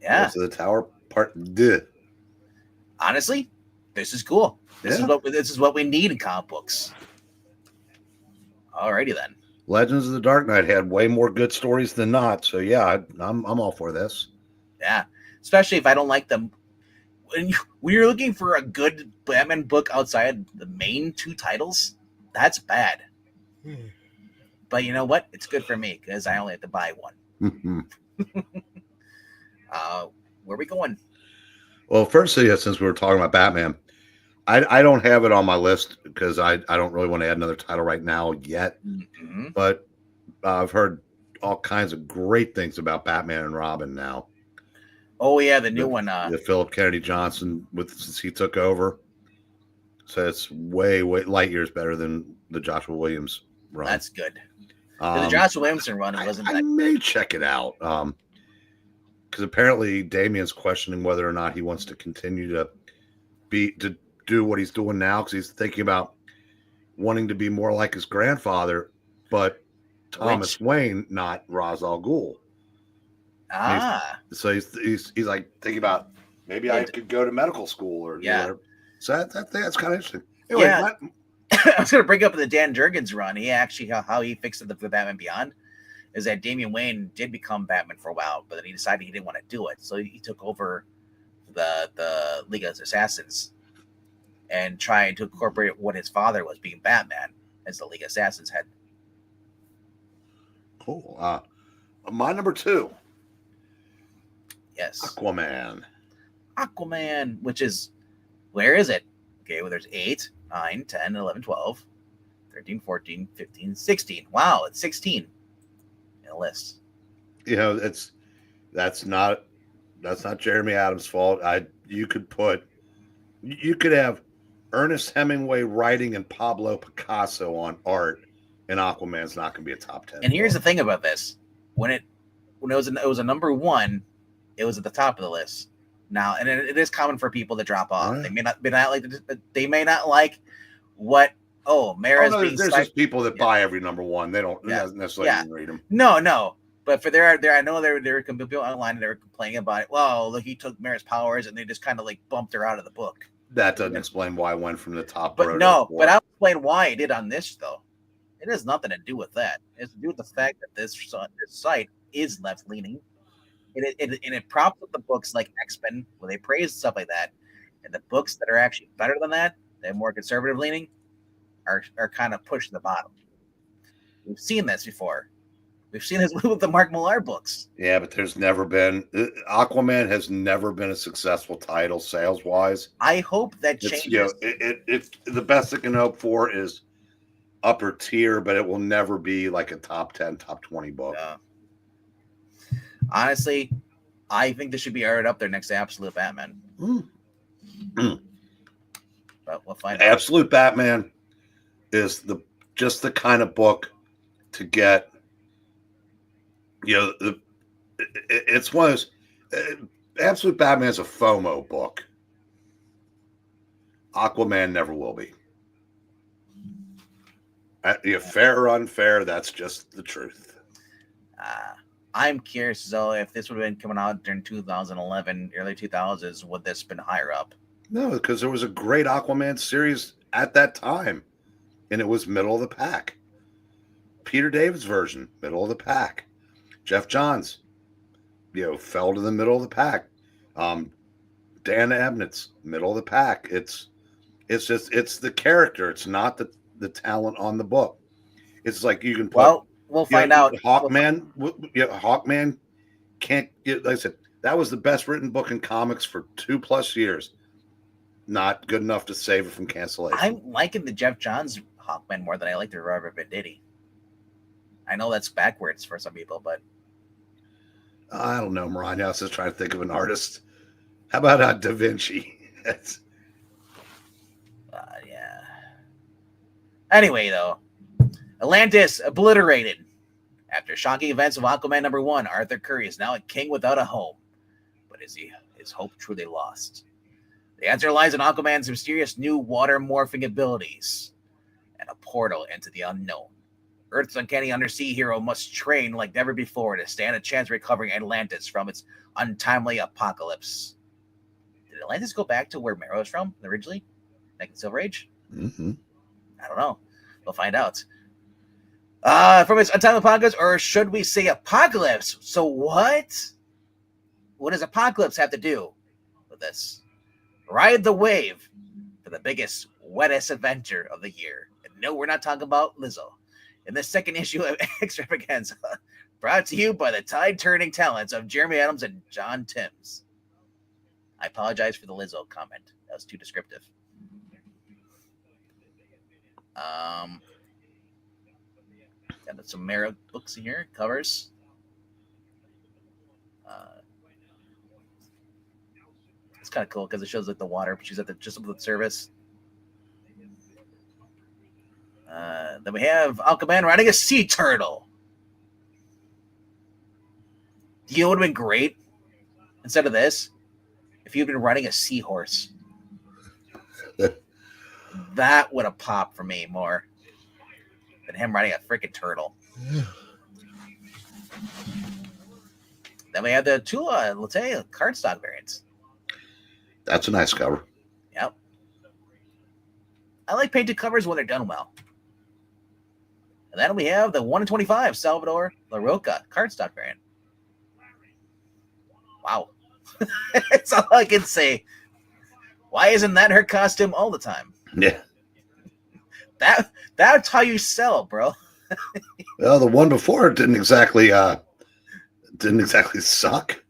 Yeah. Lords of the Tower Part 2. Honestly, this is cool. This is what we need in comic books. Alrighty then. Legends of the Dark Knight had way more good stories than not. So yeah, I'm all for this. Yeah, especially if I don't like them. When you're looking for a good Batman book outside the main 2 titles, that's bad. But you know what? It's good for me because I only have to buy one. Where are we going? Well, first, since we were talking about Batman, I don't have it on my list because I don't really want to add another title right now yet. Mm-hmm. But I've heard all kinds of great things about Batman and Robin now. Oh yeah, the new one. The Philip Kennedy Johnson since he took over, so it's way light years better than the Joshua Williams run. That's good. The Joshua Williamson run wasn't I that. may check it out because apparently Damien's questioning whether or not he wants to continue to do what he's doing now because he's thinking about wanting to be more like his grandfather, but Thomas Wayne, not Ra's al Ghul. So he's like thinking about maybe I could go to medical school or whatever. So that's kind of interesting. Anyway, I was going to bring up the Dan Jurgens run. He actually how he fixed the Batman Beyond is that Damian Wayne did become Batman for a while, but then he decided he didn't want to do it, so he took over the League of Assassins and tried to incorporate what his father was, being Batman, as the League of Assassins head. Cool. My number 2. Yes. Aquaman, which is, where is it? Okay, well, there's 8, 9, 10, 11, 12, 13, 14, 15, 16. Wow, it's 16 in the list. You know, that's not Jeremy Adams' fault. You could have Ernest Hemingway writing and Pablo Picasso on art, and Aquaman's not going to be a top 10. And here's the thing about this: when it was a number 1, it was at the top of the list. Now, and it is common for people to drop off. Right. They may not like what. Oh, Mara's being. There's just people that buy every number 1. They don't necessarily even read them. No. But for there, I know there can be people online and they're complaining about it. Well, look, he took Mara's powers and they just kind of like bumped her out of the book. That doesn't explain why I went from the top. But no, but I'll explain why I did on this though. It has nothing to do with that. It has to do with the fact that this site is left leaning. And it props up the books like X-Men, where they praise stuff like that. And the books that are actually better than that, they're more conservative leaning, are kind of pushed to the bottom. We've seen this before. We've seen this with the Mark Millar books. Yeah, but Aquaman has never been a successful title sales-wise. I hope that changes. It's the best it can hope for is upper tier, but it will never be like a top 10, top 20 book. Yeah. Honestly, I think this should be aired up there next to Absolute Batman. But we'll find out. Absolute Batman is just the kind of book to get. It's one of those. Absolute Batman is a FOMO book. Aquaman never will be. Fair or unfair, that's just the truth. I'm curious, though, if this would have been coming out during 2011, early 2000s, would this have been higher up? No, because there was a great Aquaman series at that time, and it was middle of the pack. Peter David's version, middle of the pack. Jeff Johns, fell to the middle of the pack. Dan Abnett's middle of the pack. It's the character. It's not the talent on the book. It's like you can put. We'll find out. Hawkman can't get. Like I said, that was the best written book in comics for 2+ years. Not good enough to save it from cancellation. I'm liking the Jeff Johns Hawkman more than I like the Robert Venditti. I know that's backwards for some people, but I don't know, Mariah. I was just trying to think of an artist. How about Da Vinci? Yeah. Anyway, though, Atlantis obliterated. After shocking events of Aquaman #1, Arthur Curry is now a king without a home. But is his hope truly lost? The answer lies in Aquaman's mysterious new water morphing abilities and a portal into the unknown. Earth's uncanny undersea hero must train like never before to stand a chance of recovering Atlantis from its untimely apocalypse. Did Atlantis go back to where Mara was from originally, like in Silver Age? Mm-hmm. I don't know. We'll find out. From its untimely apocalypse, or should we say apocalypse? So what? What does apocalypse have to do with this? Ride the wave for the biggest, wettest adventure of the year. And no, we're not talking about Lizzo. In the second issue of Extravaganza, brought to you by the tide-turning talents of Jeremy Adams and John Timms. I apologize for the Lizzo comment. That was too descriptive. Got some Mara books in here, covers. Uh, it's kind of cool because it shows like the water. She's at the just above the surface. Then we have Aquaman riding a sea turtle. You know what would have been great instead of this if you'd been riding a seahorse. That would have popped for me more than him riding a freaking turtle. Then we have the Tula Latte cardstock variants. That's a nice cover. Yep. I like painted covers when they're done well. And then we have the 1 in 25 Salvador La Roca cardstock variant. Wow. That's all I can say. Why isn't that her costume all the time? Yeah. That's how you sell, bro. Well, the one before didn't exactly suck.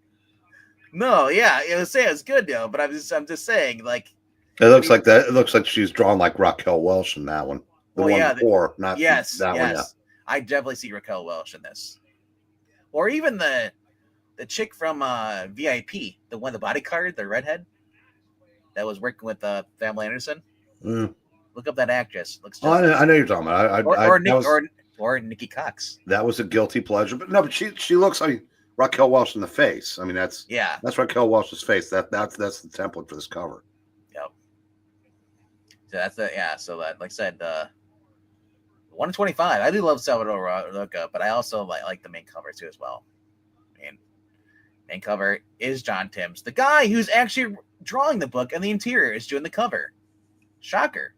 No, yeah, it was good though, but I'm just saying, like It looks like that. It looks like she's drawn like Raquel Welch in that one. The one before, not yes, that yes. one. Yeah. I definitely see Raquel Welch in this, or even the chick from VIP, the one, the bodyguard, the redhead that was working with Pamela Anderson. Mm. Look up that actress. Looks just I know you're talking about. Or Nikki Cox. That was a guilty pleasure, but no, but she looks like Raquel Welch in the face. I mean, that's Raquel Welch's face. That's the template for this cover. Yep. So that's So that, like I said, 1 in 25. I do love Salvador Roca, but I also like the main cover too as well. And main cover is John Timms, the guy who's actually drawing the book, and the interior is doing the cover. Shocker.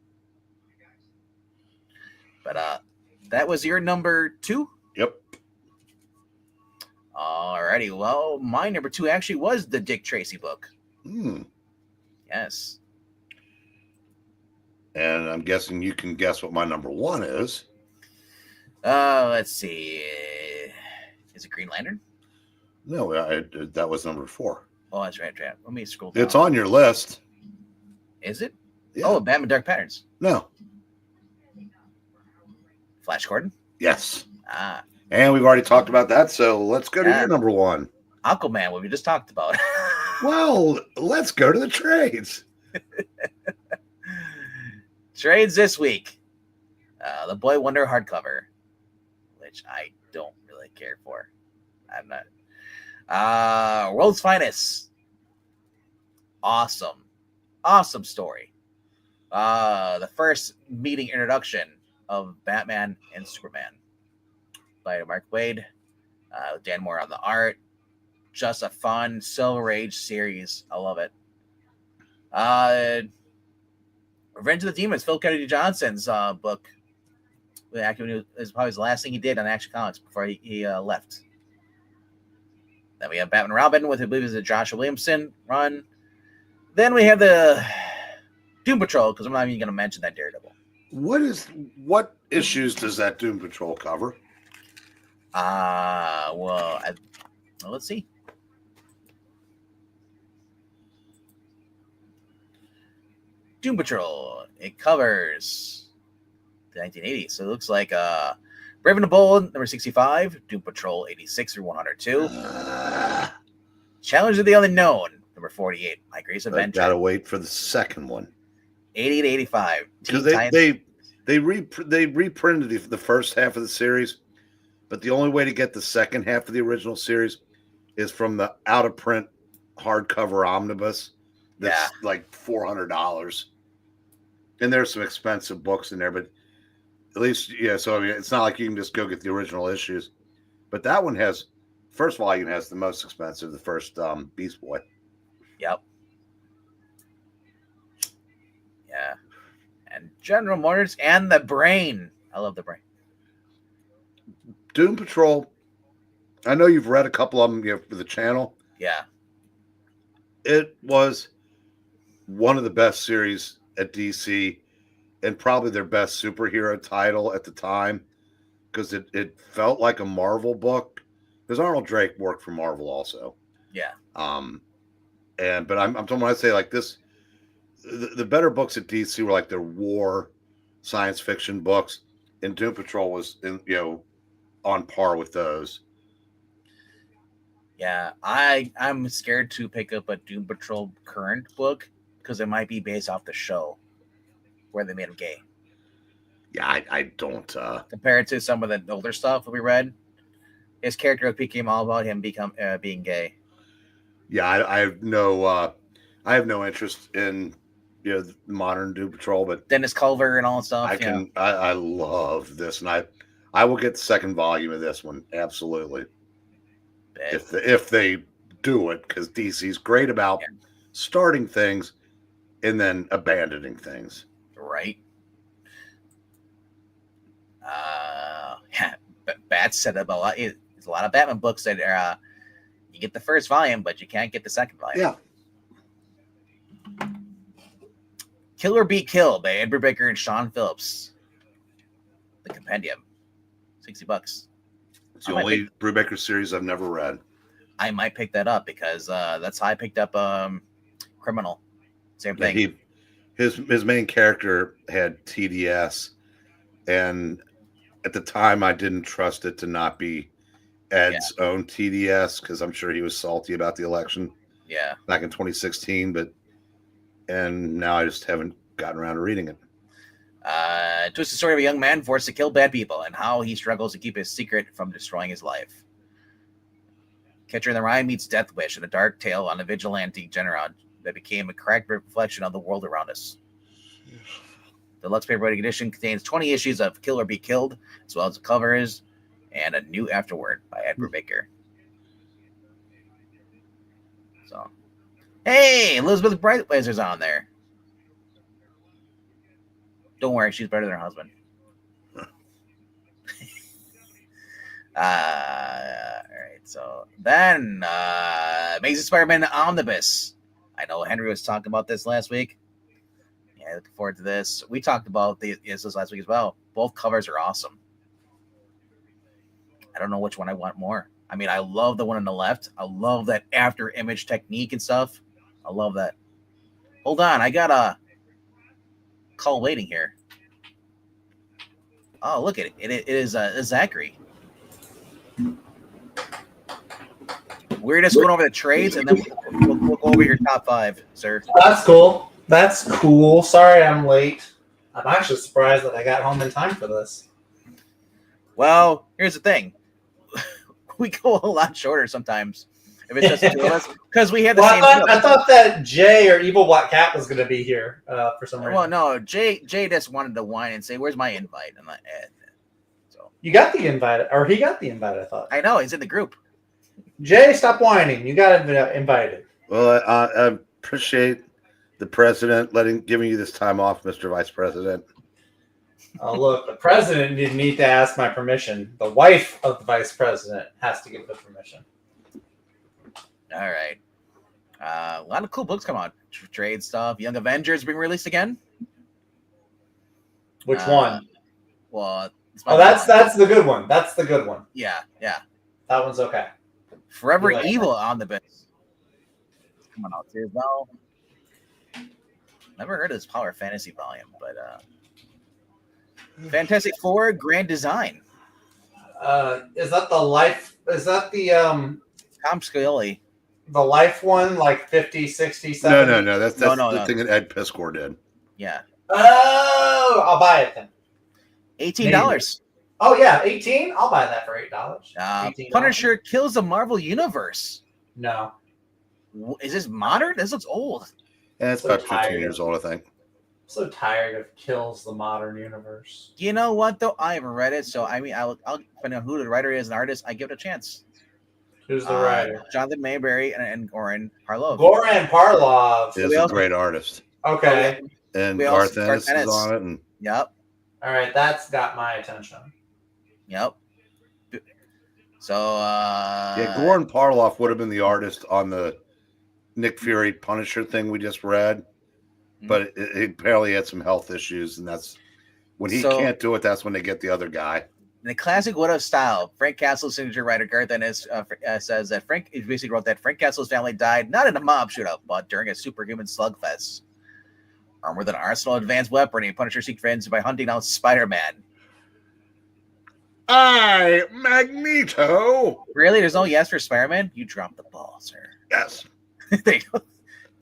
But that was your number 2? Yep. Alrighty. Well, my number 2 actually was the Dick Tracy book. Yes. And I'm guessing you can guess what my number 1 is. Let's see. Is it Green Lantern? No, that was number 4. Oh, that's right. Let me scroll down. It's on your list. Is it? Yeah. Oh, Batman Dark Patterns. No. Flash Gordon? Yes. Ah. And we've already talked about that, so let's go to your number 1. Aquaman, what we just talked about. Well, let's go to the trades. Trades this week. The Boy Wonder hardcover, which I don't really care for. I'm not. World's Finest. Awesome story. The first meeting introduction of Batman and Superman by Mark Waid. Dan Moore on the art. Just a fun Silver Age series. I love it. Revenge of the Demons, Phil Kennedy Johnson's book. Actually, it was probably the last thing he did on Action Comics before he left. Then we have Batman and Robin with, I believe, is a Joshua Williamson run. Then we have the Doom Patrol, because I'm not even going to mention that Daredevil. What issues does that Doom Patrol cover? Let's see. Doom Patrol. It covers the 1980s, so it looks like Brave and the Bold, number 65, Doom Patrol 86 through 102, Challenge of the Unknown, number 48, My Grace Adventure. Gotta wait for the second one. 80 to 85. Because they reprinted the first half of the series, but the only way to get the second half of the original series is from the out of print hardcover omnibus. That's like $400. And there's some expensive books in there, but at least, so I mean, it's not like you can just go get the original issues. But that one first volume has the most expensive, the first Beast Boy. Yep. Yeah. And General Motors and the Brain. I love the Brain. Doom Patrol. I know you've read a couple of them for the channel. Yeah. It was one of the best series at DC and probably their best superhero title at the time because it felt like a Marvel book because Arnold Drake worked for Marvel also. Yeah. But I'm talking when I say like this, the better books at DC were like their war science fiction books, and Doom Patrol was on par with those. Yeah, I'm scared to pick up a Doom Patrol current book because it might be based off the show where they made him gay. Yeah, I don't. Compared to some of the older stuff that we read, his character became all about him being gay. Yeah, I have no. I have no interest in modern Doom Patrol, but Dennis Culver and all that stuff. I can. I love this, and I will get the second volume of this one absolutely if they do it, because DC's great about starting things and then abandoning things. Right. Yeah, Bat said about a lot. There's a lot of Batman books that are you get the first volume, but you can't get the second volume. Yeah. Kill or Be Killed by Ed Brubaker and Sean Phillips. The compendium, $60. It's the only Brubaker series I've never read. I might pick that up because that's how I picked up Criminal. Same thing. His main character had TDS, and at the time I didn't trust it to not be Ed's own TDS, because I'm sure he was salty about the election. Yeah. Back in 2016, and now I just haven't gotten around to reading it. Twisted story of a young man forced to kill bad people and how he struggles to keep his secret from destroying his life. Catcher in the Rye meets Death Wish, and a dark tale on a vigilante general that became a correct reflection of the world around us. The Deluxe Paperweight edition contains 20 issues of Kill or Be Killed, as well as covers and a new afterword by Ed Brubaker. So, hey, Elizabeth Brightwazer's on there. Don't worry, she's better than her husband. All right, so then Amazing Spider-Man Omnibus. I know Henry was talking about this last week. Yeah, looking forward to this. We talked about this last week as well. Both covers are awesome. I don't know which one I want more. I mean, I love the one on the left. I love that after image technique and stuff. I love that. Hold on, I got a call waiting here. Oh, look at it. It is Zachary. We're just going over the trades, and then we'll go over your top 5, sir. That's cool. That's cool. Sorry I'm late. I'm actually surprised that I got home in time for this. Well, here's the thing. We go a lot shorter sometimes if it's just the two of us, because we have the same. I thought that Jay or Evil Black Cat was going to be here for some reason. Well, no, Jay just wanted to whine and say, "Where's my invite?" And so you got the invite, or he got the invite. I thought. I know he's in the group. Jay, stop whining. You got invited. Well, I appreciate the president giving you this time off, Mr. Vice President. Oh, look, the president didn't need to ask my permission. The wife of the vice president has to give the permission. All right. A lot of cool books come out. Trade stuff. Young Avengers being released again. Which one? Well, that's the good one. That's the good one. Yeah. That one's okay. Forever Evil on the best. Coming out too as well. Never heard of this Power Fantasy volume, but Fantastic Four Grand Design. Is that the life? Is that the Tom Scioli? The life one, like 50, 60, 70? No. That's the thing that Ed Piskor did. Yeah. Oh, I'll buy it then. $18. Oh yeah, 18. I'll buy that for $8. Punisher kills the Marvel Universe. No. Is this modern? This looks old. Yeah, it's about 15 years old, I think. I'm so tired of kills the modern universe. You know what though? I haven't read it, so I mean, I'll depending on who the writer is and artist, I give it a chance. Who's the writer? Jonathan Mayberry and Goran Parlov. Goran Parlov is a great artist. Okay. And Garth Ennis is on it. Yep. All right, that's got my attention. Yep. So Goran Parlov would have been the artist on the Nick Fury Punisher thing we just read, but it apparently had some health issues, and that's when he can't do it. That's when they get the other guy. In the classic What If style, Frank Castle's signature writer Garth Ennis says that Frank basically wrote that Frank Castle's family died not in a mob shootout, but during a superhuman slugfest. Armed with an arsenal of advanced weaponry, Punisher seeks revenge by hunting out Spider-Man. Magneto. Really? There's no yes for Spider-Man? You dropped the ball, sir. Yes. There you go.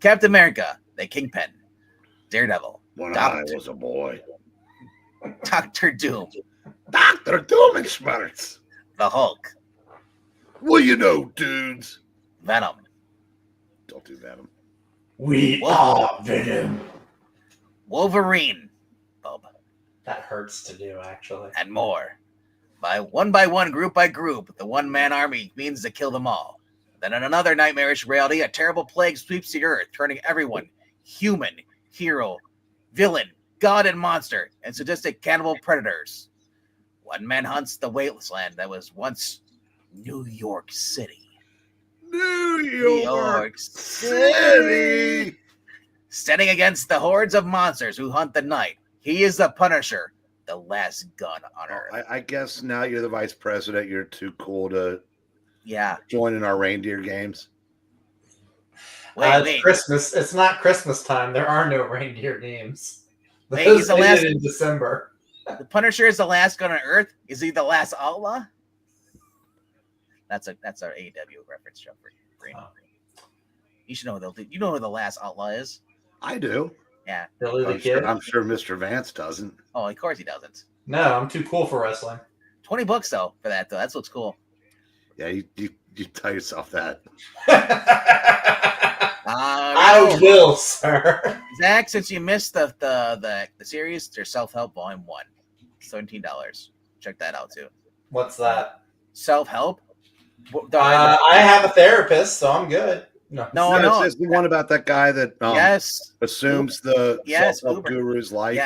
Captain America, the Kingpin, Daredevil, When Doctor- I was a boy. Doctor Doom, Dr. Doomensmarts. the Hulk, Well, you know, dudes. Venom, Don't do Venom. We are Venom. Wolverine, Bub, That hurts to do, actually. and more. By one, group by group, the one-man army means to kill them all. Then in another nightmarish reality, a terrible plague sweeps the earth, turning everyone, human, hero, villain, god, and monster, and sadistic cannibal predators. One man hunts the wasteland that was once New York City. New York City. Standing against the hordes of monsters who hunt the night, he is the Punisher, the last gun on Earth. I guess now you're the vice president. You're too cool to Yeah. join in our reindeer games. It's Christmas. It's not Christmas time. There are no reindeer games. Wait, Those he's the last- ended in December. The Punisher is the last gun on Earth. Is he the last outlaw? That's our AEW reference, Joe. Oh. You should know who the last outlaw is. I do. Yeah. Billy the Kid. I'm sure Mr. Vance doesn't. Oh, of course he doesn't. No, I'm too cool for wrestling. $20 though for that though. That looks cool. Yeah, you tell yourself that. I will, sir. Zach, since you missed the series, there's Self-Help Volume 1. $17. Check that out too. What's that? Self-Help? I have a therapist, so I'm good. No. It's the one about that guy that yes. assumes the Yes, self-help Uber. guru's life.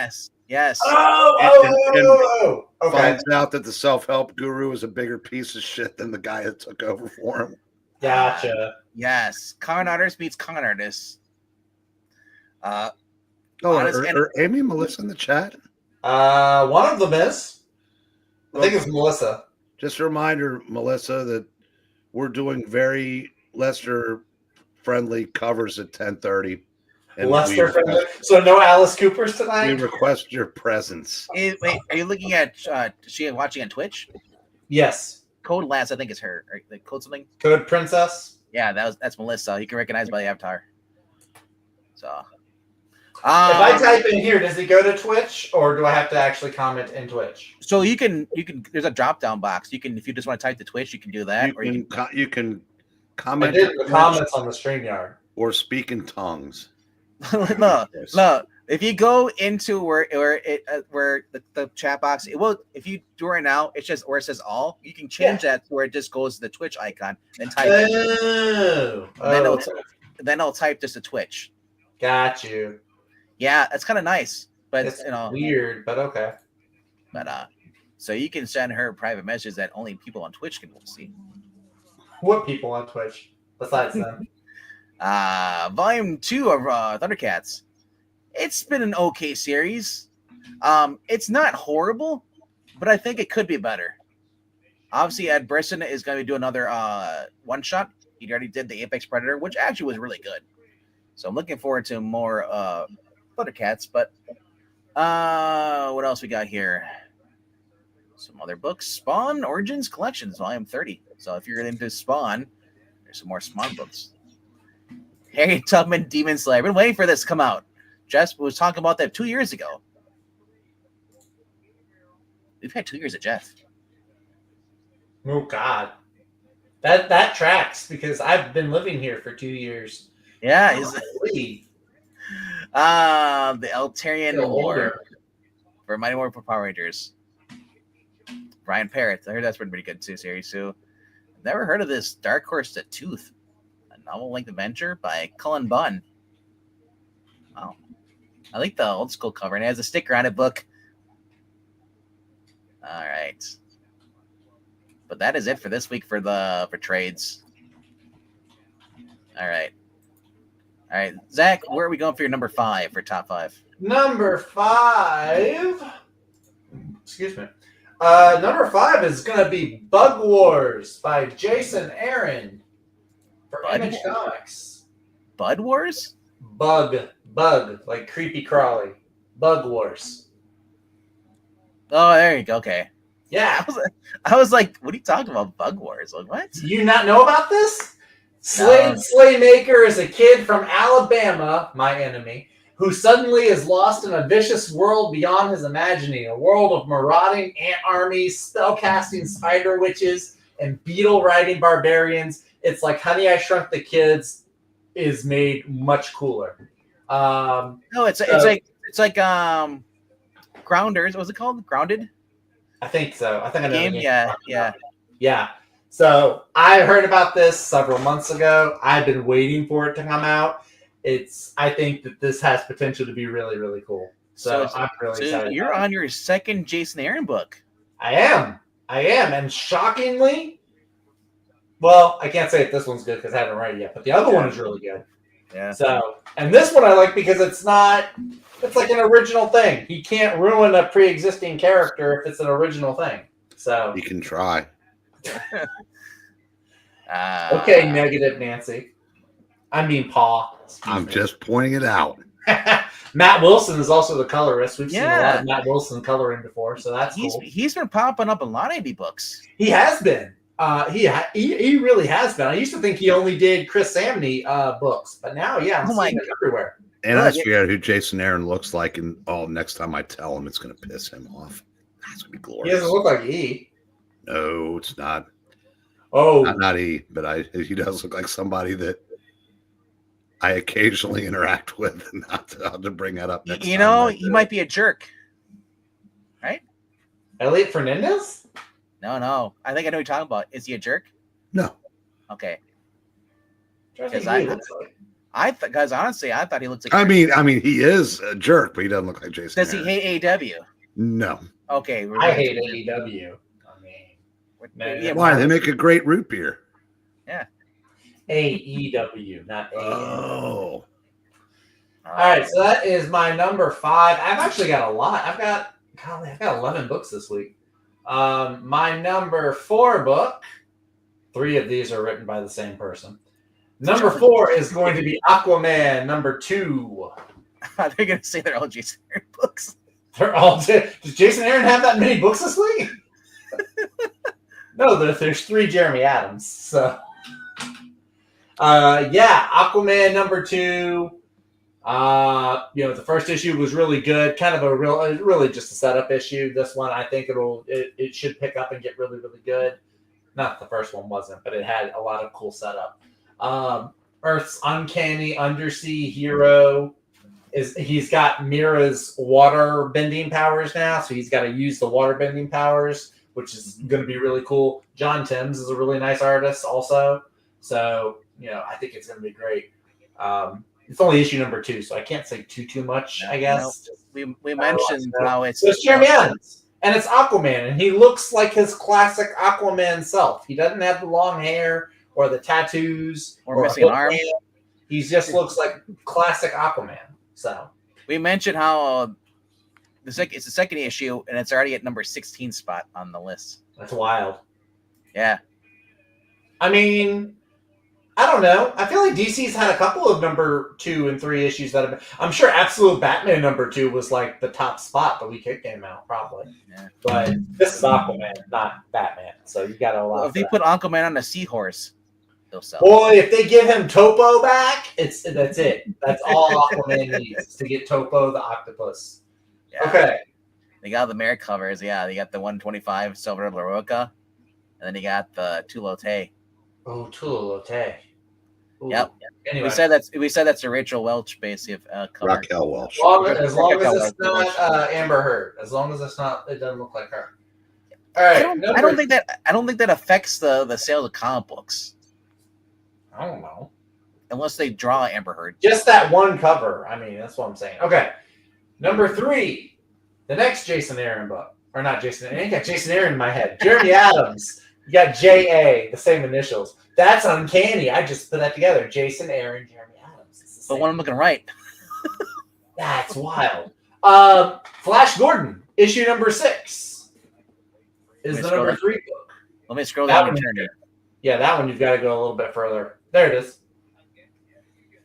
Yes. Oh, okay. Finds out that the self-help guru is a bigger piece of shit than the guy that took over for him. Gotcha. Yes. Con artist meets con artist. Are Honest- Amy and Melissa in the chat? One of them is. I think it's Melissa. Just a reminder, Melissa, that we're doing very Lester-friendly covers at 10:30. And Lester friendly. So no Alice Coopers we tonight? request your presence. Wait, are you looking at she watching on Twitch? Yes. Code Last, I think is her. Or the code something. Code Princess? Yeah, that's Melissa. You can recognize by the avatar. So If I type in here, does it go to Twitch or do I have to actually comment in Twitch? so you can there's a drop down box. You can, if you just want to type the Twitch, you can do that. You can I comment did the comments on the StreamYard. or speak in tongues. no. If you go into where the chat box, it will. If you do it right now, it's just where it says all. You can change that to where it just goes to the Twitch icon and type. Then it'll type just a Twitch. Got you. Yeah, that's kind of nice, but It's weird, but okay. But so you can send her private messages that only people on Twitch can see. What people on Twitch besides them? Volume 2 of Thundercats. It's been an okay series. It's not horrible, but I think it could be better. Obviously, Ed Brisson is going to do another one shot. He already did the Apex Predator, which actually was really good. So I'm looking forward to more Thundercats. But what else we got here? Some other books. Spawn Origins Collections, Volume 30. So if you're into Spawn, there's some more Spawn books. Harriet Tubman, Demon Slayer. I've been waiting for this to come out. Jess was talking about that 2 years ago. We've had 2 years of Jeff. Oh God, that tracks because I've been living here for 2 years. Yeah, Golly. the Eltarian Still War older. for Mighty Morphin Power Rangers. Brian Parrott. I heard that's been pretty good too, series too. Never heard of this Dark Horse the Tooth, a novel-length adventure by Cullen Bunn. Wow. I like the old school cover, and it has a sticker on it book. All right. But that is it for this week for trades. All right. All right. Zach, where are we going for your number 5 for top 5? Number 5. Excuse me. Number 5 is going to be Bug Wars by Jason Aaron for Bud Image Wars? Comics. Bud Wars? Bug, like creepy crawly. Bug Wars. Oh, there you go. Okay. Yeah. I was like, what are you talking about? Bug Wars? Like, what? Do you not know about this? No. Slaymaker is a kid from Alabama, my enemy, who suddenly is lost in a vicious world beyond his imagining. A world of marauding ant armies, spellcasting spider witches, and beetle riding barbarians. It's like Honey, I Shrunk the Kids is made much cooler. No, it's like Grounders. What's it called? Grounded? I think so. I think I know Game? the game. Yeah. So I heard about this several months ago. I've been waiting for it to come out. I think that this has potential to be really, really cool. So I'm really excited. You're on your second Jason Aaron book. I am. And shockingly, well, I can't say if this one's good because I haven't read it yet, but the other one is really good. Yeah. So, and this one I like because it's like an original thing. He can't ruin a pre-existing character if it's an original thing. So You can try. okay, negative Nancy. I mean Paul. I'm just pointing it out. Matt Wilson is also the colorist. We've seen a lot Yeah. of Matt Wilson coloring before, so that's cool. He's been popping up in a lot of indie books. He has been. He really has been. I used to think he only did Chris Samney books, but now, yeah, I'm seeing it everywhere. And I figured out who Jason Aaron looks like, and next time I tell him, it's going to piss him off. That's going to be He glorious. doesn't look like E. No, it's not. Oh, Not E, but he does look like somebody that I occasionally interact with. And not to bring that up next time. He might be a jerk. Right? Elliot Fernandez? No. I think I know what you're talking about. Is he a jerk? No. Okay. Because Guys, honestly, I thought he looked like. I mean, he is a jerk, but he doesn't look like Jason. Does he hate AEW? No. Okay. I hate AEW. Why? They make a great root beer. Yeah. AEW, not AEW. Oh. All right, so that is my number 5. I've actually got a lot. I've got 11 books this week. My number 4 book. 3 of these are written by the same person. Number 4 is going to be Aquaman. Number 2. Are they going to say they're all Jason Aaron books? They're all. Does Jason Aaron have that many books this week? No, there's 3 Jeremy Adams. So, Aquaman number 2. The first issue was really good. Kind of really just a setup issue. This one, I think it should pick up and get really, really good. Not the first one wasn't, but it had a lot of cool setup. Earth's uncanny undersea hero he's got Mira's water bending powers now, so he's got to use the water bending powers, which is going to be really cool. John Timms is a really nice artist also, so I think it's going to be great. It's only issue number 2, so I can't say too much. I guess we mentioned how it's Jeremy Adams, and it's Aquaman, and he looks like his classic Aquaman self. He doesn't have the long hair or the tattoos or missing an arm. He just looks like classic Aquaman. So we mentioned how it's the second issue, and it's already at number 16 spot on the list. That's wild. Yeah. I mean, I don't know. I feel like DC's had a couple of number 2 and 3 issues that have been. I'm sure Absolute Batman number 2 was like the top spot the week it came out, probably. Yeah. But this is Aquaman, not Batman. So you got to allow. Well, if they put Aquaman on a seahorse, they'll sell. Boy, if they give him Topo back, that's it. That's all Aquaman needs to get Topo the octopus. Yeah. Okay. They got the merit covers. Yeah, they got the 125 Silver Laroca, and then you got the Tulote. Oh, Tulote. Yep. Anyway. We said that's a Rachel Welch basically cover. Raquel Welch. As long as it's not Amber Heard. As long as it doesn't look like her. All right. I don't think that affects the sales of comic books. I don't know. Unless they draw Amber Heard. Just that one cover. I mean, that's what I'm saying. Okay. Number 3, the next Jason Aaron book. Or not Jason Aaron. I ain't got Jason Aaron in my head. Jeremy Adams. You got J.A., the same initials. That's uncanny. I just put that together. Jason Aaron, Jeremy Adams. But when I'm looking right. That's wild. Flash Gordon, issue number 6. Is the number 3 book. Let me scroll down and turn it. Yeah, that one you've got to go a little bit further. There it is.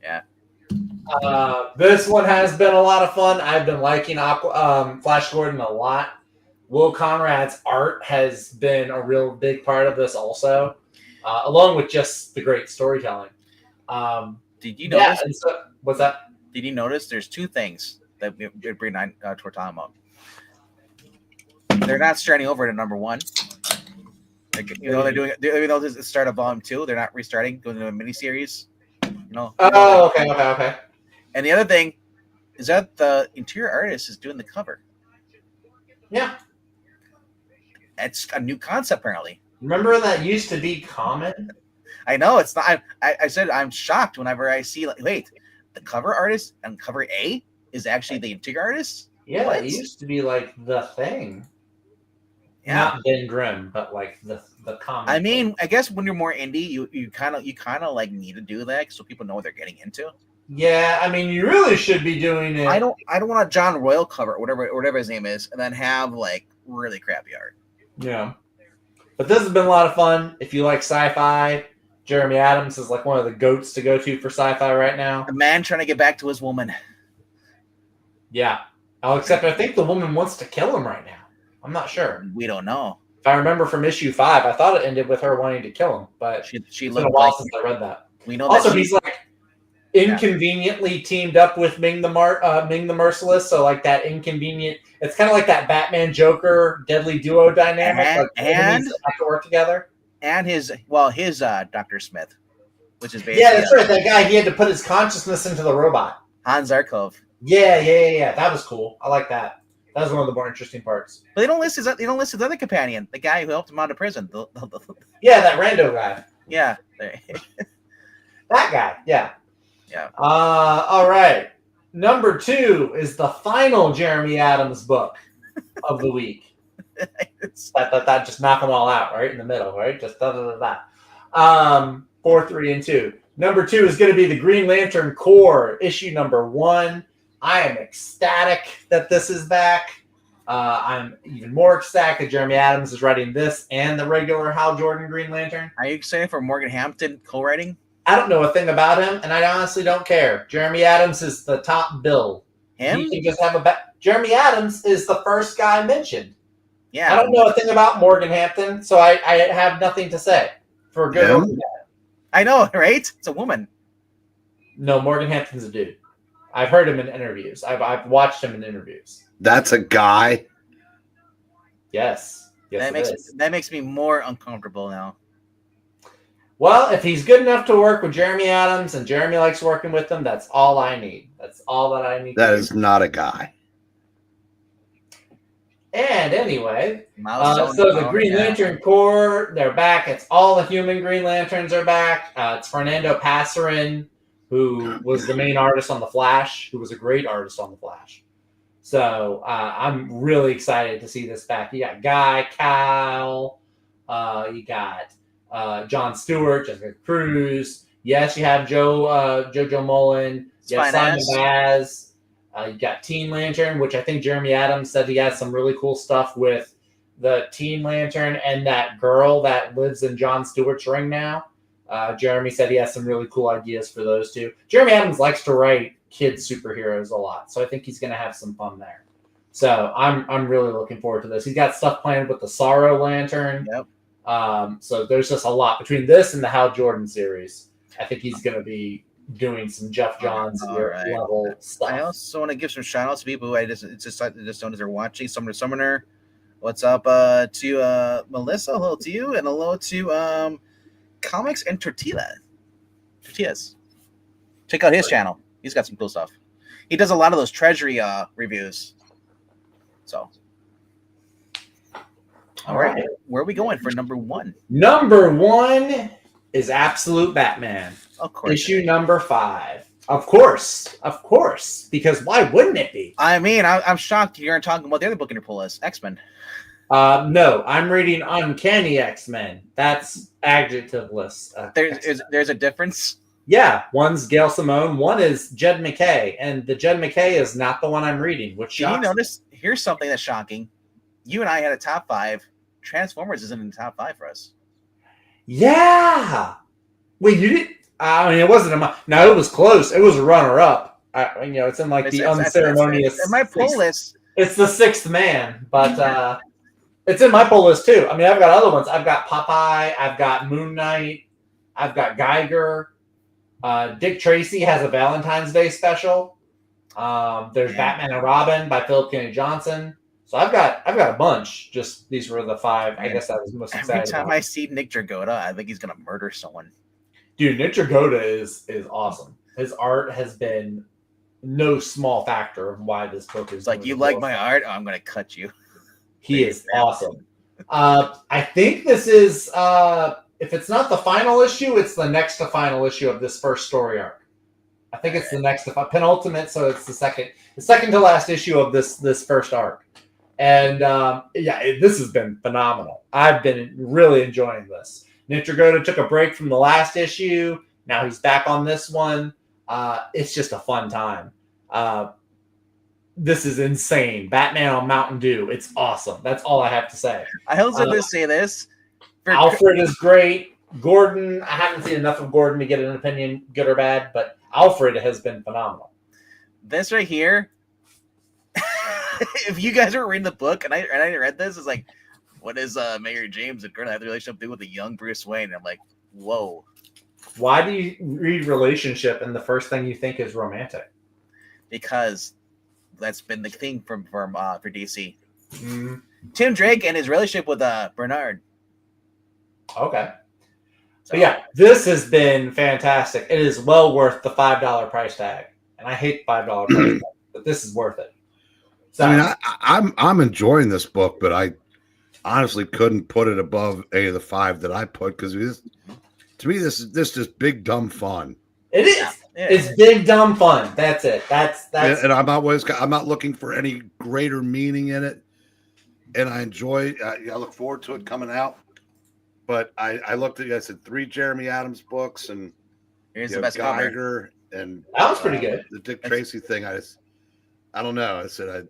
Yeah. This one has been a lot of fun. I've been liking Flash Gordon a lot. Will Conrad's art has been a real big part of this also, along with just the great storytelling. Did you notice? And so, what's that? Did you notice there's two things that we're talking about? They're not starting over to number 1. Like, they're doing. Even though this is the start of volume 2, they're not restarting, going to a miniseries. Okay. And the other thing is that the interior artist is doing the cover. Yeah. It's a new concept, apparently. Remember that used to be common? I know it's not. I said I'm shocked whenever I see wait, the cover artist and cover A is actually the interior artist. Yeah, what? It used to be like the thing. Yeah. Not Ben Grimm, but like the comic. I mean, I guess when you're more indie, you kind of like need to do that so people know what they're getting into. Yeah, I mean, you really should be doing it. I don't want a John Royal cover, whatever his name is, and then have like really crappy art. Yeah, but this has been a lot of fun. If you like sci-fi, Jeremy Adams is like one of the goats to go to for sci-fi right now. A man trying to get back to his woman. Yeah, except I think the woman wants to kill him right now. I'm not sure. We don't know. If I remember from issue 5, I thought it ended with her wanting to kill him, but she it's been a while since I read that. We know. Also, he's like inconveniently teamed up with Ming the Merciless, so like that inconvenient. It's kind of like that Batman Joker deadly duo dynamic, and have to work together. And his Dr. Smith, which is basically that's right. That guy, he had to put his consciousness into the robot. Hans Zarkov. Yeah. That was cool. I like that. That was one of the more interesting parts. But they don't list his other companion, the guy who helped him out of prison. Yeah, that rando guy. Yeah. That guy. Yeah. Yeah. All right. Number 2 is the final Jeremy Adams book of the week. that just knock them all out right in the middle, right? Just da. 4, 3, and 2. Number 2 is going to be the Green Lantern Corps, issue number 1. I am ecstatic that this is back. I'm even more ecstatic that Jeremy Adams is writing this and the regular Hal Jordan Green Lantern. Are you excited for Morgan Hampton co-writing? I don't know a thing about him, and I honestly don't care. Jeremy Adams is the top bill. Him? He can just have Jeremy Adams is the first guy mentioned. Yeah. I don't know a thing about Morgan Hampton, so I have nothing to say. For good or bad. I know, right? It's a woman. No, Morgan Hampton's a dude. I've heard him in interviews. I've watched him in interviews. That's a guy? Yes. That makes me more uncomfortable now. Well, if he's good enough to work with Jeremy Adams and Jeremy likes working with him, that's all I need. That's all that I need. That is not a guy. And anyway, so the Green Lantern Corps, they're back. It's all the human Green Lanterns are back. It's Fernando Passarin, who was the main artist on The Flash, who was a great artist on The Flash. So I'm really excited to see this back. You got Guy, Kyle, you got John Stewart, Jessica Cruz. Yes, you have Jojo Mullen. You have Simon Baz. You got Teen Lantern, which I think Jeremy Adams said he has some really cool stuff with the Teen Lantern and that girl that lives in John Stewart's ring now. Jeremy said he has some really cool ideas for those two. Jeremy Adams likes to write kids superheroes a lot, so I think he's going to have some fun there. So I'm really looking forward to this. He's got stuff planned with the Sorrow Lantern. Yep. So there's just a lot between this and the Hal Jordan series. I think he's going to be doing some Jeff Johns level stuff. I also want to give some shout outs to people who I just don't as they're watching. Summoner, what's up to Melissa? Hello to you, and hello to Comics and Tortillas. Check out his channel. He's got some cool stuff. He does a lot of those treasury reviews. So, all right, where are we going for number 1? Number 1 is Absolute Batman. Of course. Issue number 5. Of course, because why wouldn't it be? I mean, I'm shocked you're talking about the other book in your pull list, X-Men. No, I'm reading Uncanny X-Men. That's adjectiveless. There's a difference. Yeah, one's Gail Simone, one is Jed McKay, and the Jed McKay is not the one I'm reading. Which do you notice? Here's something that's shocking. You and I had a top 5. Transformers isn't in the top 5 for us. Yeah. Wait, you did? I mean, it wasn't no, it was close. It was a runner-up. It's in like the It's unceremonious. in my pull list. It's the sixth man, but it's in my pull list too. I mean, I've got other ones. I've got Popeye. I've got Moon Knight. I've got Geiger. Dick Tracy has a Valentine's Day special. There's Batman and Robin by Philip Kennedy Johnson. So I've got a bunch. Just these were the 5. I guess I was most excited Every time about. I see Nick Dragotta, I think he's gonna murder someone. Dude, Nick Dragotta is awesome. His art has been no small factor of why this book is. It's like, you like my art? Oh, I'm gonna cut you. He is awesome. I think this is if it's not the final issue, it's the next to final issue of this first story arc. I think it's the next to penultimate, so it's the second to last issue of this first arc. And this has been phenomenal. I've been really enjoying this. Nick Dragotta took a break from the last issue. Now he's back on this one. It's just a fun time. This is insane. Batman on Mountain Dew. It's awesome. That's all I have to say. I also going to say this. Alfred is great. Gordon, I haven't seen enough of Gordon to get an opinion, good or bad, but Alfred has been phenomenal. This right here, if you guys are reading the book and I read this, it's like, what does Mayor James and Gordon have the relationship do with a young Bruce Wayne? And I'm like, whoa. Why do you read relationship and the first thing you think is romantic? Because that's been the thing for DC. Mm-hmm. Tim Drake and his relationship with Bernard. Okay. So yeah, this has been fantastic. It is well worth the $5 price tag, and I hate $5 price tag, but this is worth it. So, I mean, I'm enjoying this book, but I honestly couldn't put it above any of the 5 that I put because to me this is just big dumb fun. It is. Yeah. It's big dumb fun. That's it. That's. And I'm not looking for any greater meaning in it, and I enjoy. I look forward to it coming out. But I looked at I said 3 Jeremy Adams books and here's the best Geiger and that was pretty good. The Dick Tracy thing. I don't know. I said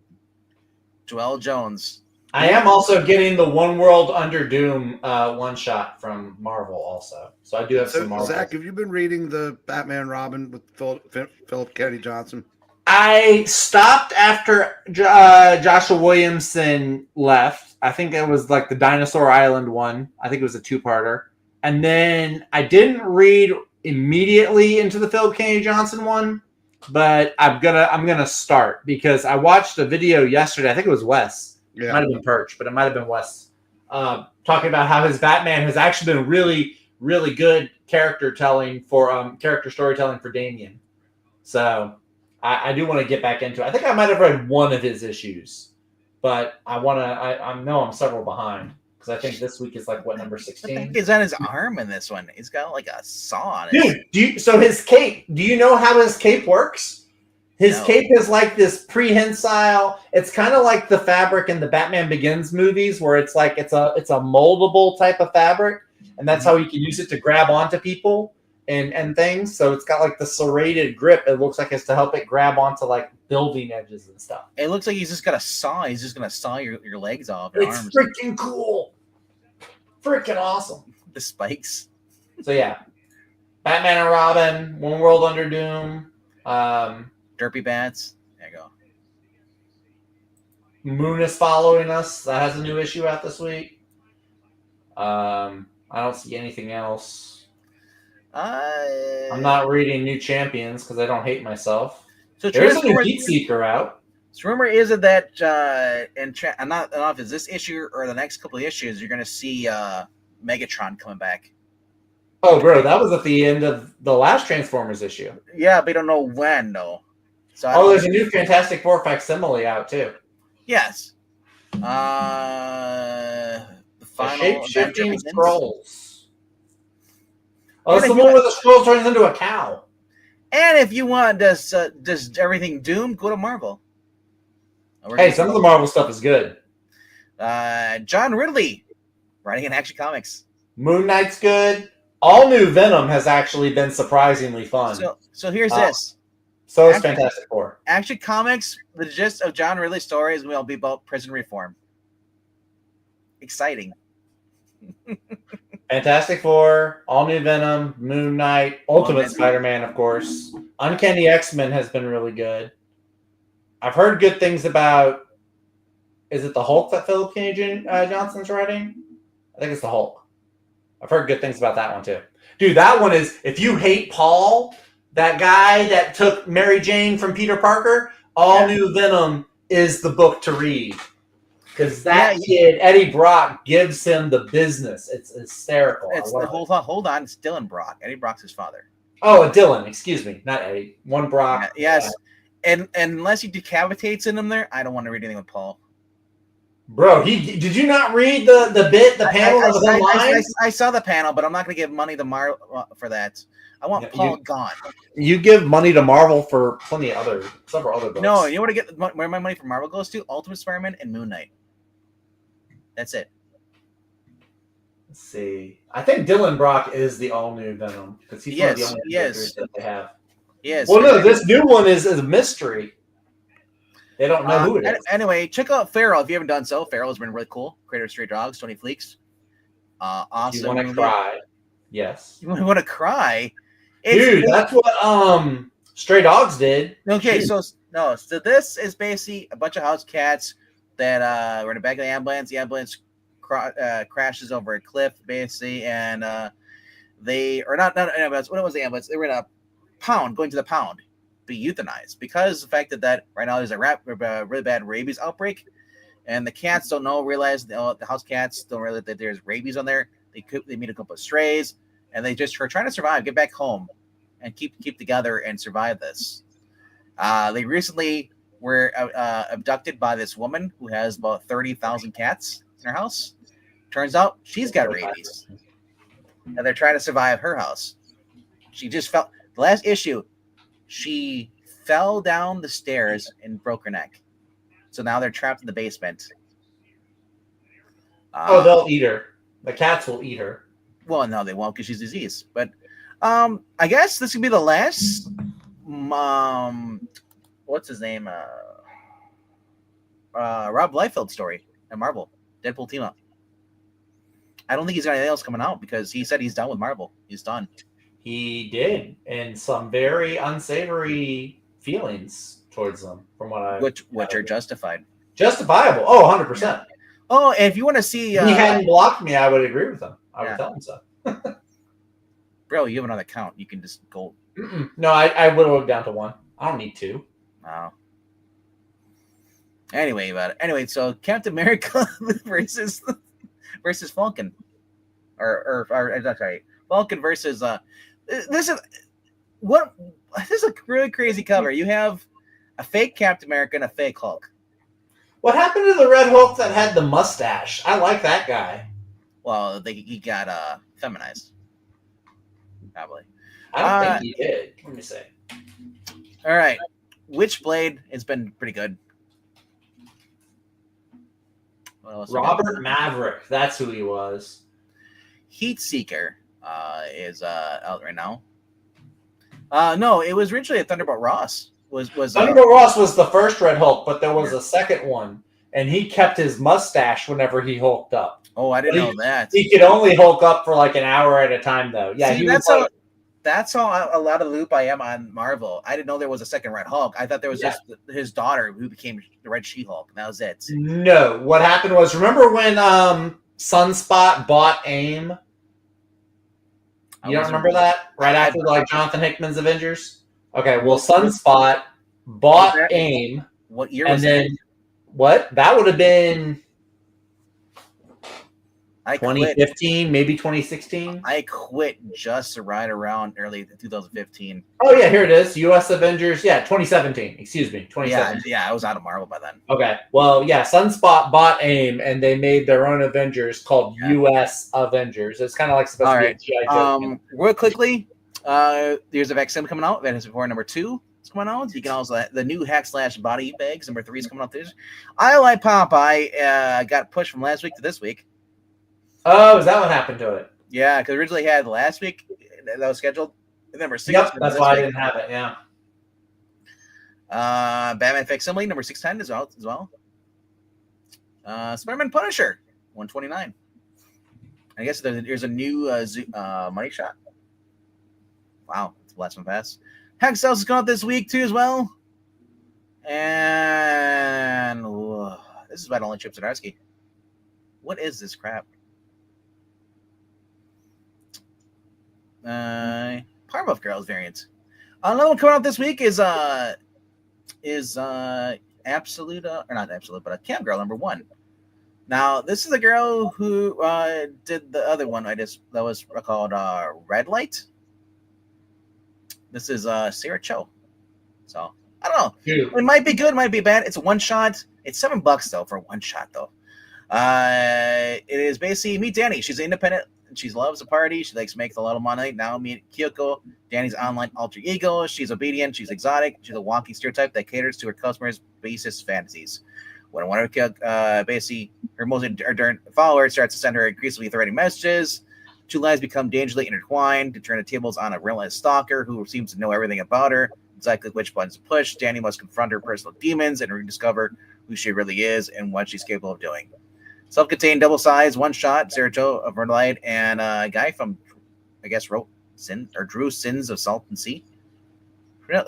Joelle Jones. I am also getting the One World Under Doom one shot from Marvel also. So I do have some Marvel. Zach, have you been reading the Batman Robin with Philip Kennedy Johnson? I stopped after Joshua Williamson left. I think it was like the Dinosaur Island one. I think it was a 2-parter. And then I didn't read immediately into the Philip Kennedy Johnson one, but I'm gonna start because I watched a video yesterday. I think it was Wes. Yeah. It might have been Perch, but it might have been Wes. Talking about how his Batman has actually been really, really good character storytelling for Damian. So I do want to get back into it. I think I might have read one of his issues, but I know I'm several behind because I think this week is like number 16. I think he's on his arm in this one. He's got like a saw on it. Dude, so his cape. Do you know how his cape works? His cape is like this prehensile. It's kind of like the fabric in the Batman Begins movies, where it's like it's a moldable type of fabric, and that's how you can use it to grab onto people and things. So it's got like the serrated grip. It looks like it's to help it grab onto like building edges and stuff. It looks like he's just got a saw. He's just gonna saw your legs off. It's arms. Freaking cool. Freaking awesome. The spikes. So yeah, Batman and Robin, One World Under Doom. Derpy Bats. There you go. Moon is following us. That has a new issue out this week. I don't see anything else. I'm not reading New Champions because I don't hate myself. So there's a new Heat Seeker out. So rumor is that I'm not know if it's this issue or the next couple of issues, you're going to see Megatron coming back. Oh, bro, that was at the end of the last Transformers issue. Yeah, but we don't know when, though. So there's a new Fantastic Four facsimile out, too. Yes. The final shape-shifting Skrulls. Oh, it's the one where the Skrull turns into a cow. And if you want does everything Doom, go to Marvel. Hey, some of the Marvel stuff is good. John Ridley, writing in Action Comics. Moon Knight's good. All New Venom has actually been surprisingly fun. So here's this. So is Fantastic Four. Action Comics, the gist of John Ridley's stories will be about prison reform. Exciting. Fantastic Four, All New Venom, Moon Knight, Ultimate Spider-Man, of course. Uncanny X-Men has been really good. I've heard good things about. Is it the Hulk that Philip K. Johnson's writing? I think it's the Hulk. I've heard good things about that one too. Dude, that one is, if you hate Paul, that guy that took Mary Jane from Peter Parker, All New Venom is the book to read. Because that kid, Eddie Brock, gives him the business. It's hysterical. Hold on. It's Dylan Brock. Eddie Brock's his father. Oh, Dylan. Excuse me. Not Eddie. One Brock. Yes. And unless he decapitates in him there, I don't want to read anything with Paul. Bro, did you not read the panel of the line? I saw the panel, but I'm not going to give money to Marvel for that. I want Paul gone. You give money to Marvel for several other books. No, you know where my money for Marvel goes to? Ultimate Spider-Man and Moon Knight. That's it. Let's see. I think Dylan Brock is the all-new Venom because he's one of the only characters that they have. Yes. Well, no, this new one is a mystery. They don't know who it is. Anyway, check out Feral if you haven't done so. Feral has been really cool. Creator of Stray Dogs, Tony Fleeks. Awesome. You want to cry? Yes. You want to cry? Dude, that's what Stray Dogs did. Okay, so this is basically a bunch of house cats that were in the back of the ambulance. The ambulance crashes over a cliff, basically, and they are not ambulance. What was the ambulance? They were in a pound, going to the pound, be euthanized because of the fact that right now there's a really bad rabies outbreak, and the cats don't realize the house cats don't realize that there's rabies on there. They meet a couple of strays, and they just are trying to survive, get back home, and keep together and survive this. They recently were abducted by this woman who has about 30,000 cats in her house. Turns out she's got rabies, and they're trying to survive her house. She just fell. The last issue, she fell down the stairs and broke her neck. So now they're trapped in the basement. They'll eat her. The cats will eat her. Well, no, they won't because she's diseased. But I guess this could be the last. What's his name? Rob Liefeld story at Marvel. Deadpool team up. I don't think he's got anything else coming out because he said he's done with Marvel. He's done. He did, and some very unsavory feelings towards them, from what I which are justified. Justifiable. Oh, 100%. Oh, and if you want to see, if he hadn't blocked me, I would agree with him. I would tell him so. Bro, you have another account. You can just go. No, I whittled it down to one. I don't need two. Wow. Anyway, so Captain America versus Falcon, or sorry, Falcon versus this is a really crazy cover. You have a fake Captain America and a fake Hulk. What happened to the Red Hulk that had the mustache? I like that guy. Well, he got feminized. Probably. I don't think he did. Let me see. All right. Witchblade has been pretty good. Robert Maverick. That's who he was. Heatseeker is out right now. No, it was originally a Thunderbolt Ross. Thunderbolt Ross was the first Red Hulk, but there was a second one, and he kept his mustache whenever he hulked up. Oh, I didn't know that. He could only hulk up for like an hour at a time, though. Yeah, see, that's how a lot of the loop I am on Marvel. I didn't know there was a second Red Hulk. I thought there was just his daughter who became the Red She-Hulk. And that was it. No, what happened was, remember when Sunspot bought AIM? You don't remember that? Right after Jonathan Hickman's Avengers? Okay, well, Sunspot bought AIM. What year was that? What? That would have been 2015, maybe 2016. I quit just right around early 2015. Oh, yeah, here it is. U.S. Avengers. Yeah, 2017. Excuse me, 2017. Yeah, I was out of Marvel by then. Okay. Well, yeah, Sunspot bought AIM, and they made their own Avengers called U.S. Avengers. It's kind of like supposed to be a G.I. Joe. Real quickly, there's a vaccine coming out. That is before number 2. Coming out. You can also the new Hack/Body Bags number 3 is coming out this. I like Popeye. Got pushed from last week to this week. Oh, is that what happened to it? Yeah, because originally had last week that was scheduled. Number 6. Yep, that's why I didn't have it. Yeah. Batman Facsimile number 610 is out as well. Spider-Man Punisher 129. I guess there's a new Money Shot. Wow, it's blast from pass. Hex House is going out this week too as well. And this is about only Chip Zdarsky. What is this crap? Powerpuff Girls variant. Another one coming out this week is Absolute or not Absolute, but a Cam Girl #1. Now this is a girl who did the other one that was called Red Light. This is Sarah Cho. So I don't know. Dude. It might be good, might be bad. It's a one shot. It's $7 though for one shot though. It is basically meet Danny. She's independent. She loves to party. She likes to make a lot of money. Now meet Kyoko, Danny's online alter ego. She's obedient. She's exotic. She's a walking stereotype that caters to her customers' basest fantasies. When one of her basically her most enduring followers starts to send her increasingly threatening messages, two lives become dangerously intertwined to turn the tables on a relentless stalker who seems to know everything about her, exactly which buttons to push. Danny must confront her personal demons and rediscover who she really is and what she's capable of doing. Self-contained, double-sized, one-shot, Sarah Cho of Red Light, and a guy from, I guess, drew Sins of Salt and Sea. For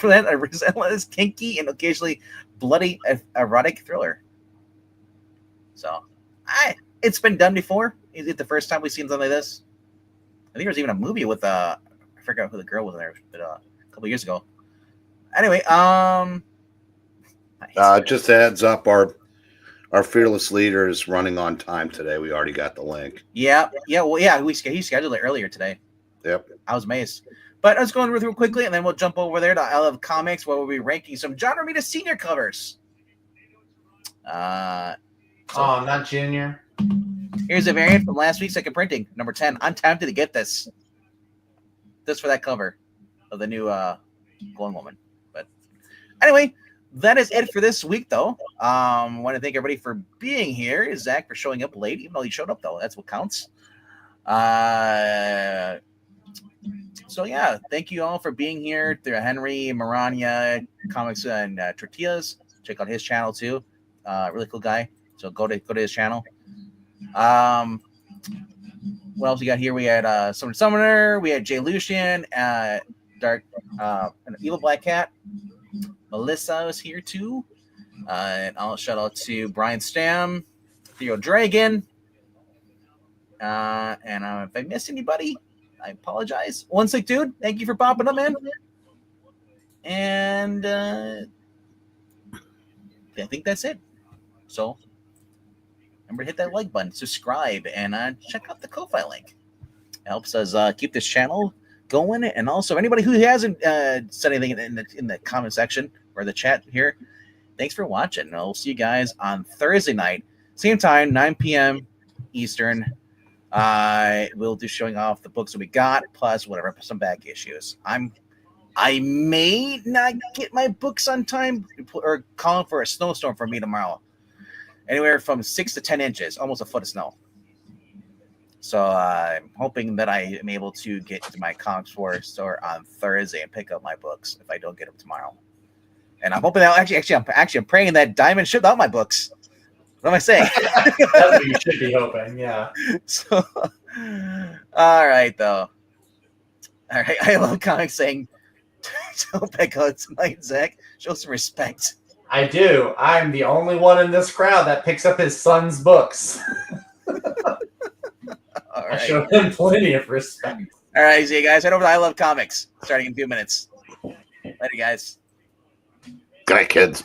that, a relentless, kinky, and occasionally bloody, erotic thriller. So, it's been done before. Is it the first time we've seen something like this? I think there was even a movie with I forgot who the girl was in there, but a couple years ago. Anyway, just a heads up, our fearless leader is running on time today. We already got the link. Yeah. Well, he scheduled it earlier today. Yep. I was amazed. But let's go through quickly, and then we'll jump over there to I Love Comics, where we'll be ranking some John Romita Senior covers. Not Junior. Here's a variant from last week's second printing, number 10. I'm tempted to get this. Just for that cover of the new Golden Woman. But anyway, that is it for this week, though. Want to thank everybody for being here. Zach for showing up late, even though he showed up, though. That's what counts. So, yeah, thank you all for being here. Through Henry, Marania, Comics and Tortillas. Check out his channel, too. Really cool guy. So go to his channel. What else we got here? We had Summoner. We had Jay Lucian, Dark, an Evil Black Cat. Melissa was here too. And I'll shout out to Brian Stam, Theo Dragon. And if I missed anybody, I apologize. One Sick Dude, thank you for popping up, man. And I think that's it. So remember to hit that like button, subscribe, and check out the Ko-Fi link. It helps us keep this channel going. And also, anybody who hasn't said anything in the comment section or the chat here, thanks for watching. And I'll see you guys on Thursday night, same time, 9 p.m. Eastern. We'll do showing off the books that we got, plus whatever, some back issues. I may not get my books on time, or calling for a snowstorm for me tomorrow. Anywhere from 6 to 10 inches, almost a foot of snow. So I'm hoping that I am able to get to my comics store on Thursday and pick up my books if I don't get them tomorrow. And I'm hoping that I'm praying that Diamond shipped out my books. What am I saying? That's what you should be hoping, yeah. So, all right, though. All right, I Love Comics saying, don't pick out tonight, Zach. Show some respect. I do. I'm the only one in this crowd that picks up his son's books. All right. I show him plenty of respect. All right, see you guys. Head over to I Love Comics starting in 2 minutes. Later, guys. Good night, kids.